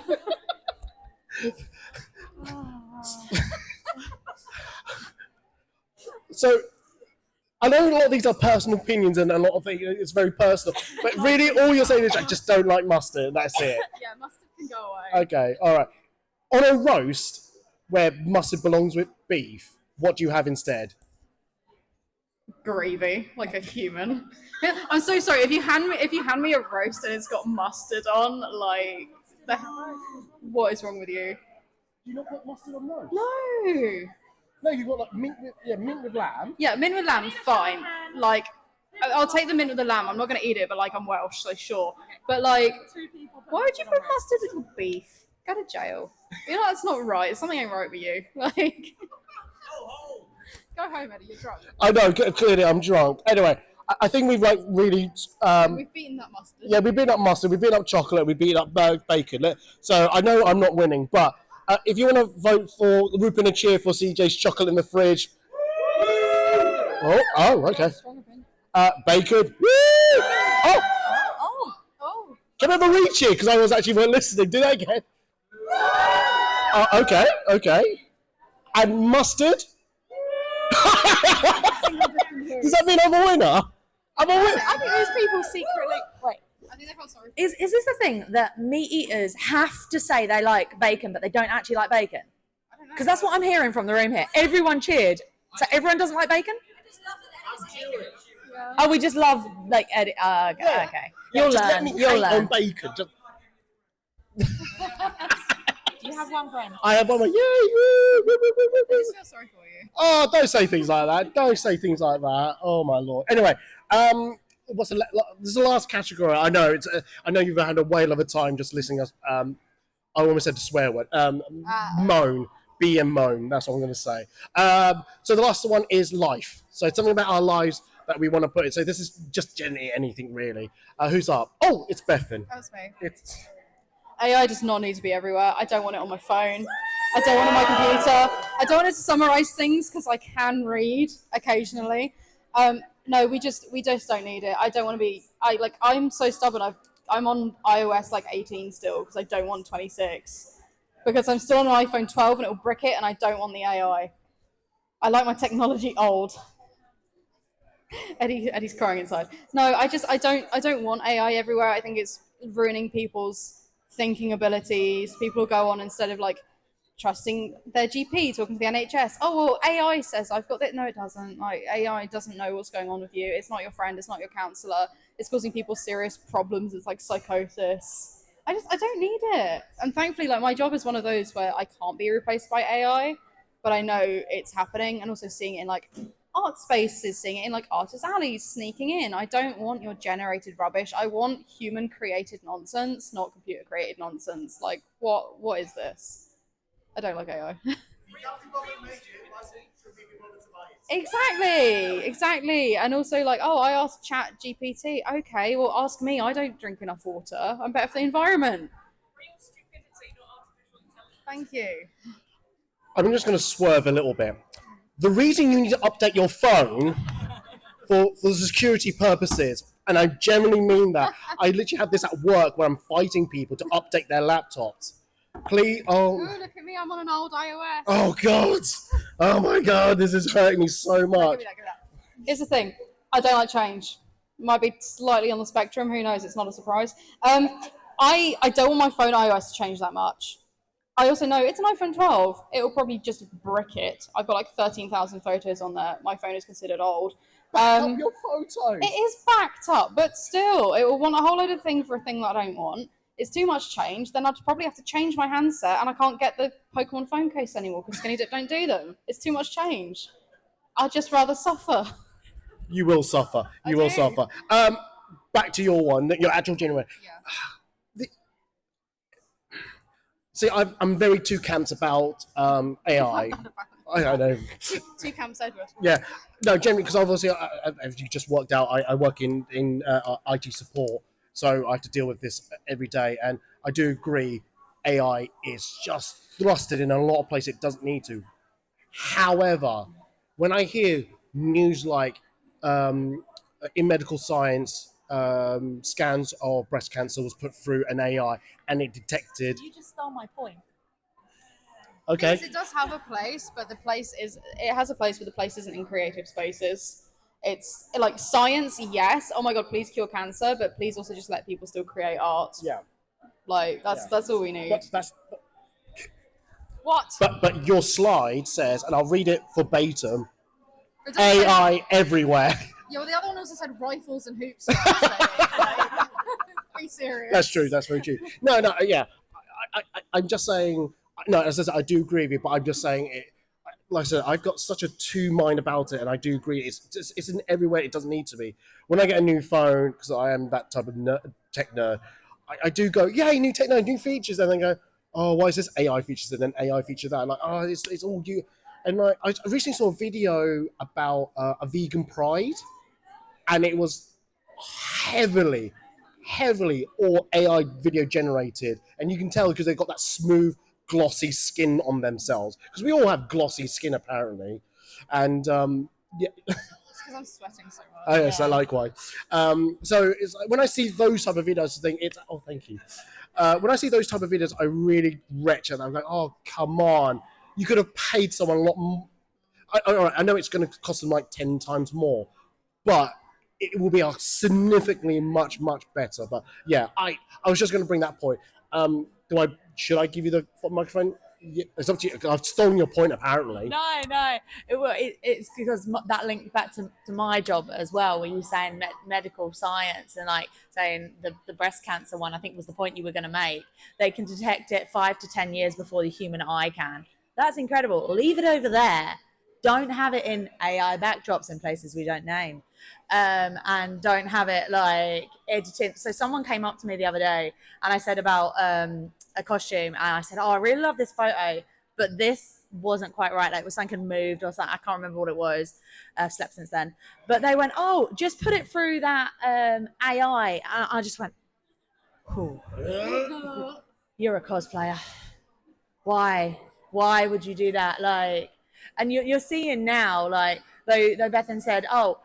So I know a lot of these are personal opinions and a lot of things it's very personal, but really all you're saying is I just don't like mustard and that's it. Yeah, mustard can go away. Okay, all right. On a roast where mustard belongs with beef, what do you have instead? Gravy, like a human. I'm so sorry. If you hand me a roast and it's got mustard on, like, what is wrong with you? Do you not put mustard on roast? No. No, you've got like mint with lamb. Yeah, mint with lamb, fine. Like, I'll take the mint with the lamb. I'm not gonna eat it, but like, I'm Welsh, so sure. But like, why would you put mustard with beef? Go to jail. You know that's not right. Something ain't right with you. Like, go home, Eddie. You're drunk. I know, clearly I'm drunk. Anyway, I think we've like really. We've beaten that mustard. Yeah, we've beaten up mustard, we've beaten up chocolate, we've beaten up bacon. So I know I'm not winning, but if you want to vote for, whoop in a cheer for CJ's chocolate in the fridge. Oh, okay. Bacon. Woo! Oh. Can I have a recheer? Because I was actually listening. Do that again. Okay. And mustard? Does that mean I'm a winner? I'm a winner. I think those people secretly. Wait. I think they felt sorry. Is this the thing that meat eaters have to say they like bacon, but they don't actually like bacon? Because that's what I'm hearing from the room here. Everyone cheered. So everyone doesn't like bacon? Oh, we just love like Eddie. Okay. You'll just let learn. me You'll hate on learn. bacon. Do you have one friend? I have one. Yay! Woo, woo, woo, woo, woo. I just feel sorry for you. Oh, don't say things like that. Don't say things like that. Oh my lord. Anyway, this is the last category. I know it's. I know you've had a whale of a time just listening us. I almost said the swear word. Moan. Be and moan. That's what I'm going to say. So the last one is life. So it's something about our lives that we want to put in. So this is just generally anything really. Who's up? Oh, it's Bethan. That's me. It's. AI does not need to be everywhere. I don't want it on my phone. I don't want it on my computer. I don't want it to summarize things because I can read occasionally. No, we just don't need it. I don't want to be. I'm so stubborn. I'm on iOS 18 still because I don't want 26 because I'm still on an iPhone 12 and it'll brick it and I don't want the AI. I like my technology old. Eddie's crying inside. No, I don't want AI everywhere. I think it's ruining people's thinking abilities. People go on instead of trusting their GP, talking to the NHS. Oh, well, AI says I've got that. No, it doesn't. AI doesn't know what's going on with you. It's not your friend. It's not your counselor. It's causing people serious problems. It's like psychosis. I don't need it. And thankfully, my job is one of those where I can't be replaced by AI, but I know it's happening, and also seeing it in art spaces, seeing it in artist alleys, sneaking in. I don't want your generated rubbish. I want human created nonsense, not computer created nonsense. What is this? I don't like AI. Exactly. And also I asked Chat GPT. Okay, well ask me. I don't drink enough water. I'm better for the environment. Thank you. I'm just going to swerve a little bit. The reason you need to update your phone for security purposes, and I generally mean that, I literally have this at work where I'm fighting people to update their laptops. Please, Ooh, look at me, I'm on an old iOS. Oh God! Oh my God, this is hurting me so much. Give me that. Here's the thing, I don't like change. Might be slightly on the spectrum, who knows, it's not a surprise. I don't want my phone iOS to change that much. I also know it's an iPhone 12. It will probably just brick it. I've got 13,000 photos on there. My phone is considered old. Back up your photos. It is backed up, but still, it will want a whole load of things for a thing that I don't want. It's too much change. Then I'd probably have to change my handset, and I can't get the Pokemon phone case anymore because Skinny Dip don't do them. It's too much change. I'd just rather suffer. You will suffer. You will suffer. Back to your one, your actual genuine. Yeah. See, I'm very two camps about AI. I know. Two camps, Edward. Yeah. No, generally, because obviously, as you just worked out, I work in IT support, so I have to deal with this every day. And I do agree, AI is just thrusted in a lot of places it doesn't need to. However, when I hear news in medical science, scans of breast cancer was put through an AI, and it detected. You just stole my point. Okay. Yes, it does have a place, but it has a place, but the place isn't in creative spaces. It's like science, yes. Oh my god, please cure cancer, but please also just let people still create art. Yeah. Like that's all we need. What? But your slide says, and I'll read it verbatim: It doesn't say- AI everywhere. Yeah, well, the other one also said rifles and hoops. Like, be serious. That's true. That's very true. No, yeah. I'm just saying. No, as I said, I do agree with you, but I'm just saying it. Like I said, I've got such a two mind about it, and I do agree. It's in everywhere it doesn't need to be. When I get a new phone, because I am that type of tech nerd, I do go, yay, new techno, new features, and then go, oh, why is this AI features and then AI feature that? Like, oh, it's all you. And like, I recently saw a video about a vegan pride, and it was heavily all AI video generated, and you can tell because they've got that smooth, glossy skin on themselves. Because we all have glossy skin apparently, and yeah. It's because I'm sweating so much. Oh, yes, likewise. So it's like when I see those type of videos, I think it's. Oh, thank you. When I see those type of videos, I really retch at them. I'm like, oh, come on! You could have paid someone a lot more. I know it's going to cost them like 10 times more, but it will be a significantly much better. But yeah, I was just going to bring that point. Should I give you the microphone? Yeah, it's up to you. I've stolen your point apparently. No. It's because that linked back to my job as well, where you were saying medical science and like saying the breast cancer one, I think was the point you were going to make. They can detect it 5 to 10 years before the human eye can. That's incredible. Leave it over there. Don't have it in AI backdrops in places we don't name. And don't have it like editing. So someone came up to me the other day and I said about a costume, and I said, oh, I really love this photo, but this wasn't quite right. Like it was something moved or something. I can't remember what it was. I've slept since then. But they went, oh, just put it through that AI. And I just went, oh, you're a cosplayer. Why would you do that? Like, and you're seeing now, like, though Bethan said, oh,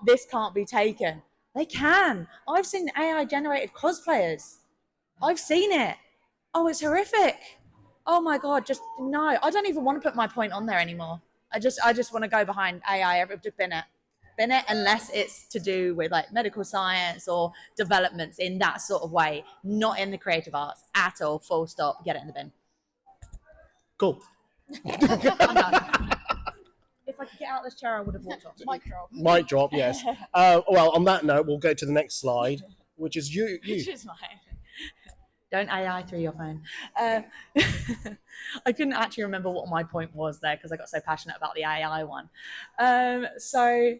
this can't be taken. They can. I've seen AI generated cosplayers. I've seen it. Oh, it's horrific. Oh my God, just no. I don't even want to put my point on there anymore. I just want to go behind AI. Just bin it, unless it's to do with like medical science or developments in that sort of way, not in the creative arts at all. Full stop. Get it in the bin. Cool. I'm done. If I could get out of this chair, I would have walked off. Mic drop, yes. Well, on that note, we'll go to the next slide, which is you. Which is mine. Don't AI through your phone. I couldn't actually remember what my point was there because I got so passionate about the AI one. So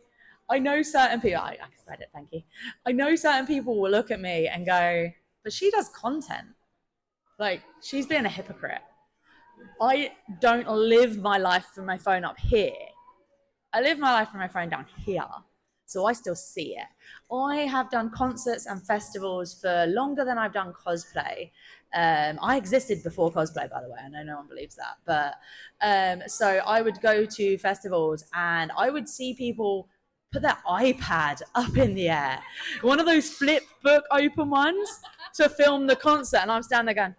I know certain people, I read it, thank you. I know certain people will look at me and go, but she does content. Like, she's being a hypocrite. I don't live my life from my phone up here. I live my life from my phone down here. So I still see it. I have done concerts and festivals for longer than I've done cosplay. I existed before cosplay, by the way. I know no one believes that. But so I would go to festivals and I would see people put their iPad up in the air. One of those flip book open ones to film the concert. And I'm standing there going,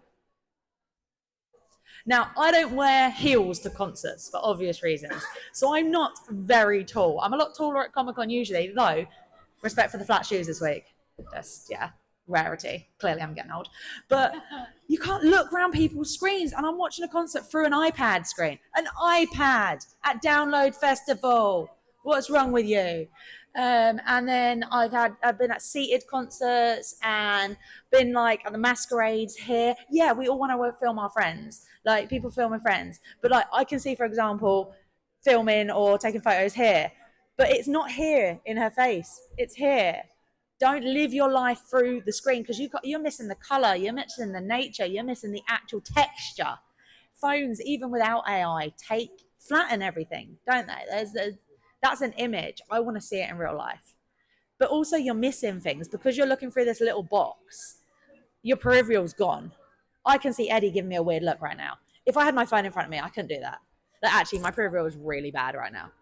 now, I don't wear heels to concerts for obvious reasons. So I'm not very tall. I'm a lot taller at Comic-Con usually, though, respect for the flat shoes this week. Just, yeah, rarity. Clearly I'm getting old. But you can't look around people's screens, and I'm watching a concert through an iPad screen. An iPad at Download Festival. What's wrong with you? And then I've been at seated concerts and been like at the masquerades here. Yeah, we all want to film our friends, like people filming friends. But like I can see, for example, filming or taking photos here, but it's not here in her face. It's here. Don't live your life through the screen because you're missing the color, you're missing the nature, you're missing the actual texture. Phones, even without AI, flatten everything, don't they? That's an image. I want to see it in real life. But also you're missing things because you're looking through this little box. Your peripheral's gone. I can see Eddie giving me a weird look right now. If I had my phone in front of me, I couldn't do that. But actually, my peripheral is really bad right now.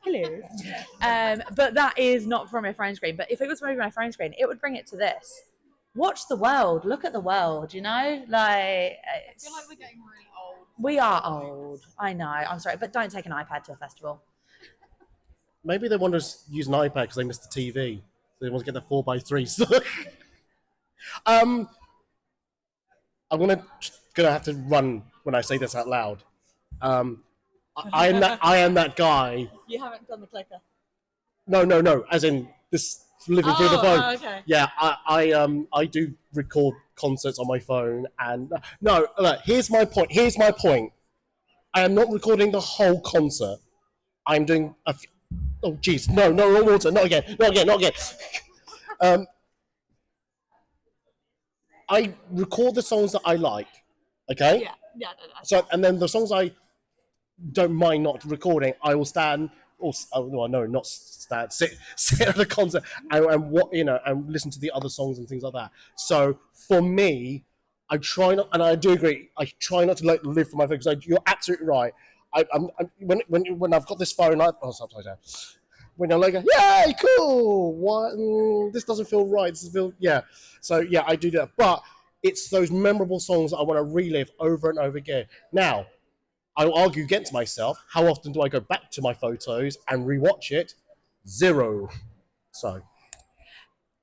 Hello. But that is not from my phone screen. But if it was from my phone screen, it would bring it to this. Watch the world. Look at the world, you know? Like, I feel like we're getting really old. we are old. I know. I'm sorry. But don't take an iPad to a festival. Maybe they want to use an iPad because they missed the TV. So they want to get the 4x3. I'm gonna have to run when I say this out loud. I am that guy. You haven't done the clicker. No. As in this living through the phone. Oh, okay. Yeah, I do record concerts on my phone, and no. Look, here's my point. I am not recording the whole concert. I'm doing a. Oh, jeez, no, wrong water, not again. I record the songs that I like. Okay. Yeah. So, and then the songs I don't mind not recording, I will stand, or well, no, not stand, sit at a concert and what and listen to the other songs and things like that. So for me, I try not, and I do agree, I try not to live for my phone because you're absolutely right. I'm when I've got this phone, upside down. When I'm like, yay, cool. What? This doesn't feel right. This feel So yeah, I do that, but it's those memorable songs that I want to relive over and over again. Now, I'll argue against myself. How often do I go back to my photos and rewatch it? 0. So.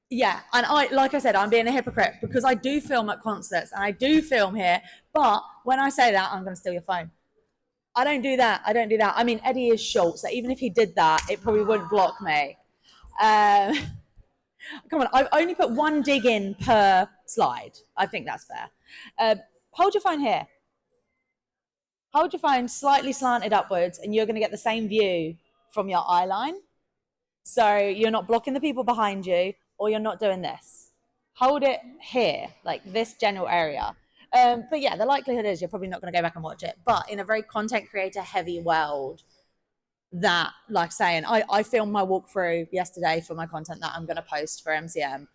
Yeah, and like I said, I'm being a hypocrite because I do film at concerts and I do film here. But when I say that, I'm going to steal your phone. I don't do that. I mean, Eddie is short, so even if he did that, it probably wouldn't block me. Come on, I've only put one dig in per slide. I think that's fair. Hold your phone here. Hold your phone slightly slanted upwards and you're going to get the same view from your eye line. So you're not blocking the people behind you or you're not doing this. Hold it here, like this general area. But yeah, the likelihood is you're probably not going to go back and watch it. But in a very content creator heavy world, that, like saying, I filmed my walkthrough yesterday for my content that I'm going to post for MCM.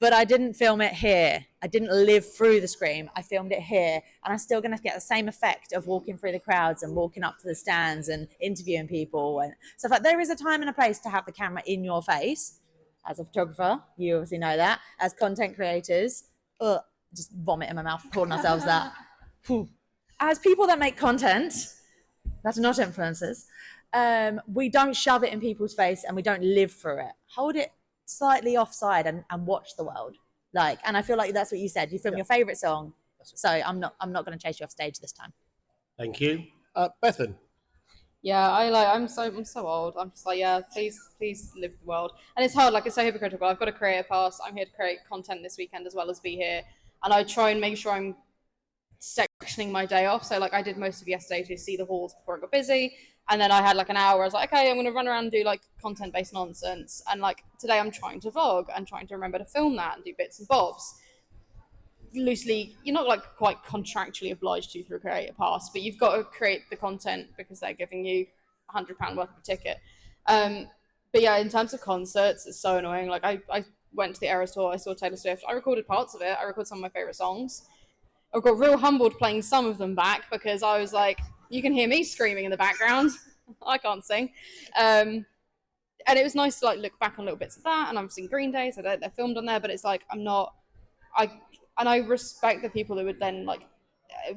But I didn't film it here. I didn't live through the screen. I filmed it here. And I'm still going to get the same effect of walking through the crowds and walking up to the stands and interviewing people and stuff like that. There is a time and a place to have the camera in your face. As a photographer, you obviously know that. As content creators, just vomit in my mouth, calling ourselves that. As people that make content, that's not influencers, we don't shove it in people's face and we don't live through it. Hold it slightly offside and watch the world. And I feel like that's what you said. You film your favorite song. So I'm not going to chase you off stage this time. Thank you. Bethan. Yeah, I'm so old. I'm just like, yeah, please live the world. And it's hard, it's so hypocritical. I've got a career pass. I'm here to create content this weekend as well as be here. And I try and make sure I'm sectioning my day off. So I did most of yesterday to see the halls before it got busy. And then I had an hour. I was like, okay, I'm going to run around and do content-based nonsense. And today I'm trying to vlog and trying to remember to film that and do bits and bobs. Loosely, you're not quite contractually obliged to through a creator pass, but you've got to create the content because they're giving you £100 worth of a ticket. But yeah, in terms of concerts, it's so annoying. I went to the Eras tour, I saw Taylor Swift, I recorded parts of it, I recorded some of my favourite songs. I got real humbled playing some of them back because I was like, you can hear me screaming in the background. I can't sing. And it was nice to look back on little bits of that, and I've seen Green Day, so they're filmed on there, but it's I respect the people that would then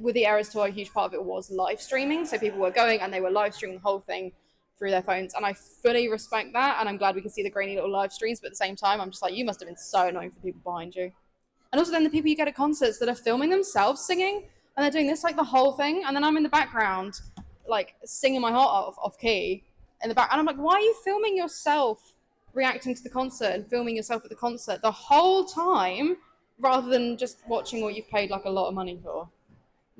with the Eras tour, a huge part of it was live streaming. So people were going and they were live streaming the whole thing through their phones. And I fully respect that. And I'm glad we can see the grainy little live streams. But at the same time, I'm just like, you must have been so annoying for the people behind you. And also then the people you get at concerts that are filming themselves singing and they're doing this the whole thing. And then I'm in the background, singing my heart off key in the back. And I'm like, why are you filming yourself reacting to the concert and filming yourself at the concert the whole time rather than just watching what you've paid a lot of money for?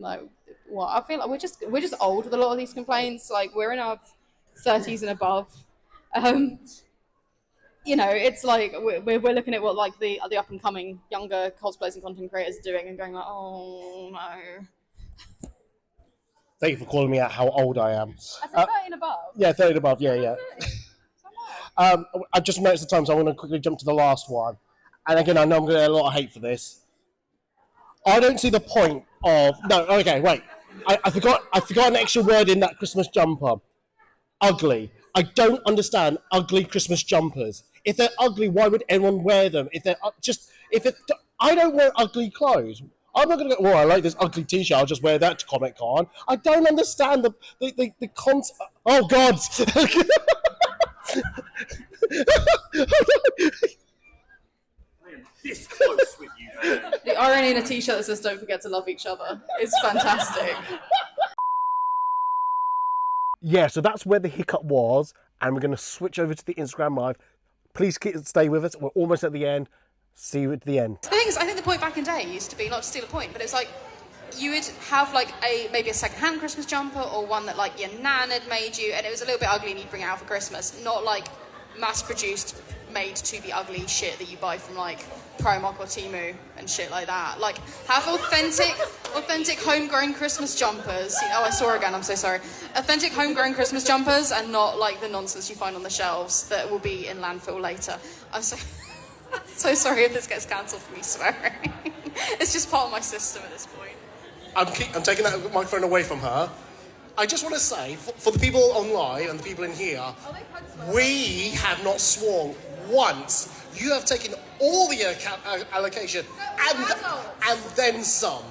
I feel like we're just old with a lot of these complaints. We're in our 30s and above. It's we're looking at what the up and coming younger cosplays and content creators are doing and going oh no. Thank you for calling me out how old I am. I said 30 and above. Yeah, 30 and above. Yeah. I just noticed the time, so I'm going to quickly jump to the last one. And again, I know I'm going to get a lot of hate for this. I don't see the point of I forgot an extra word in that Christmas jumper. Ugly. I don't understand ugly Christmas jumpers. If they're ugly, why would anyone wear them? If they're I don't wear ugly clothes. I'm not going to go, well, I like this ugly t-shirt, I'll just wear that to Comic Con. I don't understand the concept. Oh, God. I am this close with you, man. The irony in a t-shirt that says "Don't forget to love each other" is fantastic. Yeah, so that's where the hiccup was, and we're going to switch over to the Instagram Live. Please stay with us. We're almost at the end. See you at the end. The thing is, I think the point back in day used to be, not to steal a point, but it's like you would have like maybe a second-hand Christmas jumper or one that like your nan had made you, and it was a little bit ugly and you'd bring it out for Christmas. Not like mass-produced, made to be ugly shit that you buy from like Primark or Temu and shit like that. Like have authentic homegrown Christmas jumpers. Oh, I saw her again. I'm so sorry. Authentic homegrown Christmas jumpers, and not like the nonsense you find on the shelves that will be in landfill later. I'm so sorry if this gets cancelled for me swearing. It's just part of my system at this point. I'm taking that microphone away from her. I just want to say, for the people online and the people in here, we have not sworn once. You have taken all the allocation and then some.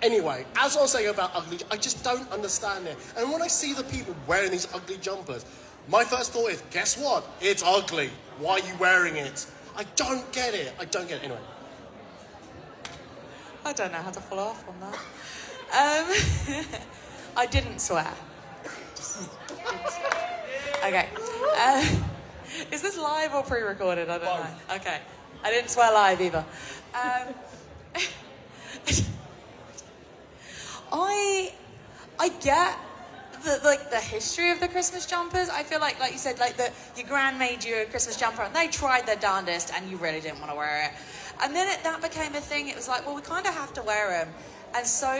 Anyway, as I was saying about ugly, I just don't understand it. And when I see the people wearing these ugly jumpers, my first thought is, guess what? It's ugly. Why are you wearing it? I don't get it. Anyway. I don't know how to follow up on that. I didn't swear. Okay. Is this live or pre-recorded? I don't know. Okay. I didn't swear live either. I get the history of the Christmas jumpers. I feel like you said, like your gran made you a Christmas jumper and they tried their darndest and you really didn't want to wear it. And then that became a thing. It was like, well, we kind of have to wear them. And so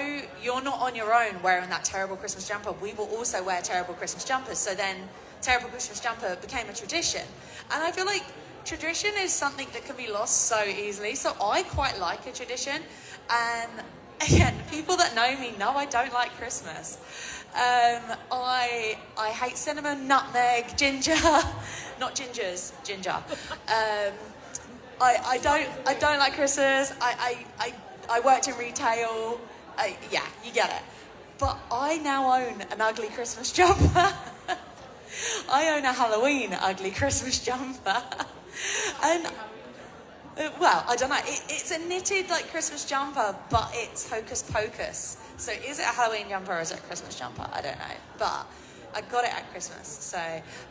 you're not on your own wearing that terrible Christmas jumper. We will also wear terrible Christmas jumpers. So then terrible Christmas jumper became a tradition. And I feel like tradition is something that can be lost so easily. So I quite like a tradition. And again, people that know me know I don't like Christmas. I hate cinnamon, nutmeg, ginger, not gingers, ginger. I don't like Christmas. I worked in retail. Yeah, you get it. But I now own an ugly Christmas jumper. I own a Halloween ugly Christmas jumper. And well, I don't know. It's a knitted like Christmas jumper, but it's hocus pocus. So is it a Halloween jumper or is it a Christmas jumper? I don't know. But I got it at Christmas. So,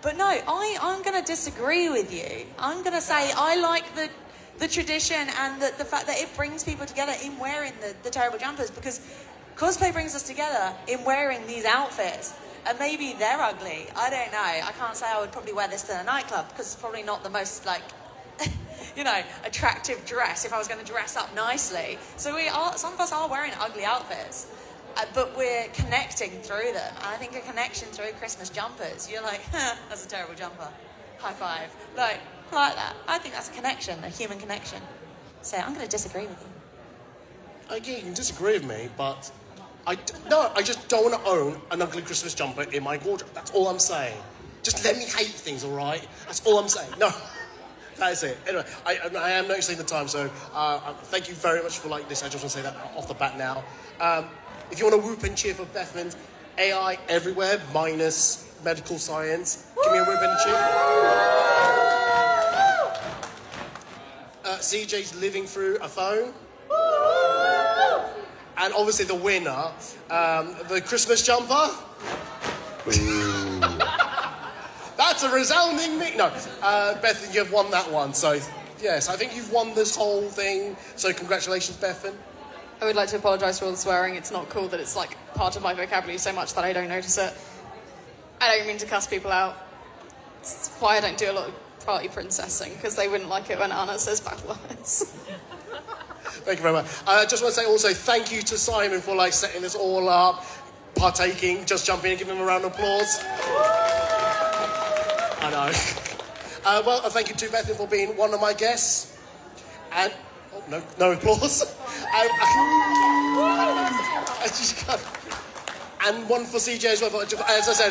but no, I'm going to disagree with you. I'm going to say I like the tradition and the fact that it brings people together in wearing the terrible jumpers, because cosplay brings us together in wearing these outfits. And maybe they're ugly. I don't know. I can't say I would probably wear this to a nightclub because it's probably not the most like attractive dress if I was going to dress up nicely. So some of us are wearing ugly outfits, but we're connecting through them. And I think a connection through Christmas jumpers, you're like, that's a terrible jumper. High five. Like that. I think that's a connection, a human connection. So I'm going to disagree with you. You can disagree with me, but I just don't want to own an ugly Christmas jumper in my wardrobe. That's all I'm saying. Just let me hate things, all right? That's all I'm saying. No. That is it. Anyway, I am noticing the time, so thank you very much for this. I just want to say that off the bat now. If you want to whoop and cheer for Bethman's AI everywhere, minus medical science, give me a whoop and cheer. CJ's living through a phone. And obviously the winner, the Christmas jumper. That's a resounding no. Bethan, you've won that one. So, yes, I think you've won this whole thing. So, congratulations, Bethan. I would like to apologise for all the swearing. It's not cool that it's like part of my vocabulary so much that I don't notice it. I don't mean to cuss people out. It's why I don't do a lot of party princessing, because they wouldn't like it when Anna says bad words. Thank you very much. I just want to say also thank you to Simon for setting this all up, partaking, just jumping in, giving him a round of applause. I know. Well, thank you to Bethan for being one of my guests. And no applause. and one for CJ as well. As I said,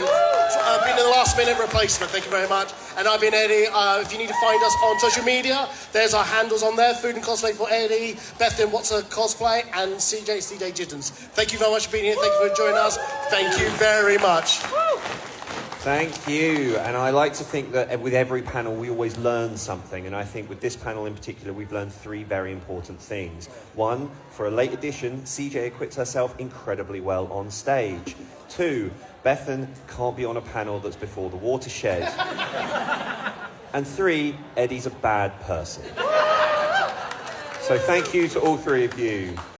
being in the last minute replacement. Thank you very much. And I've been Eddie. If you need to find us on social media, there's our handles on there. Food and Cosplay for Eddie, Bethan What's a Cosplay, and CJ Jittens. Thank you very much for being here. Thank you for joining us. Thank you very much. Thank you. And I like to think that with every panel we always learn something, and I think with this panel in particular we've learned 3 very important things. 1, for a late edition, CJ acquits herself incredibly well on stage. 2, Bethan can't be on a panel that's before the watershed. And 3, Eddie's a bad person. So thank you to all 3 of you.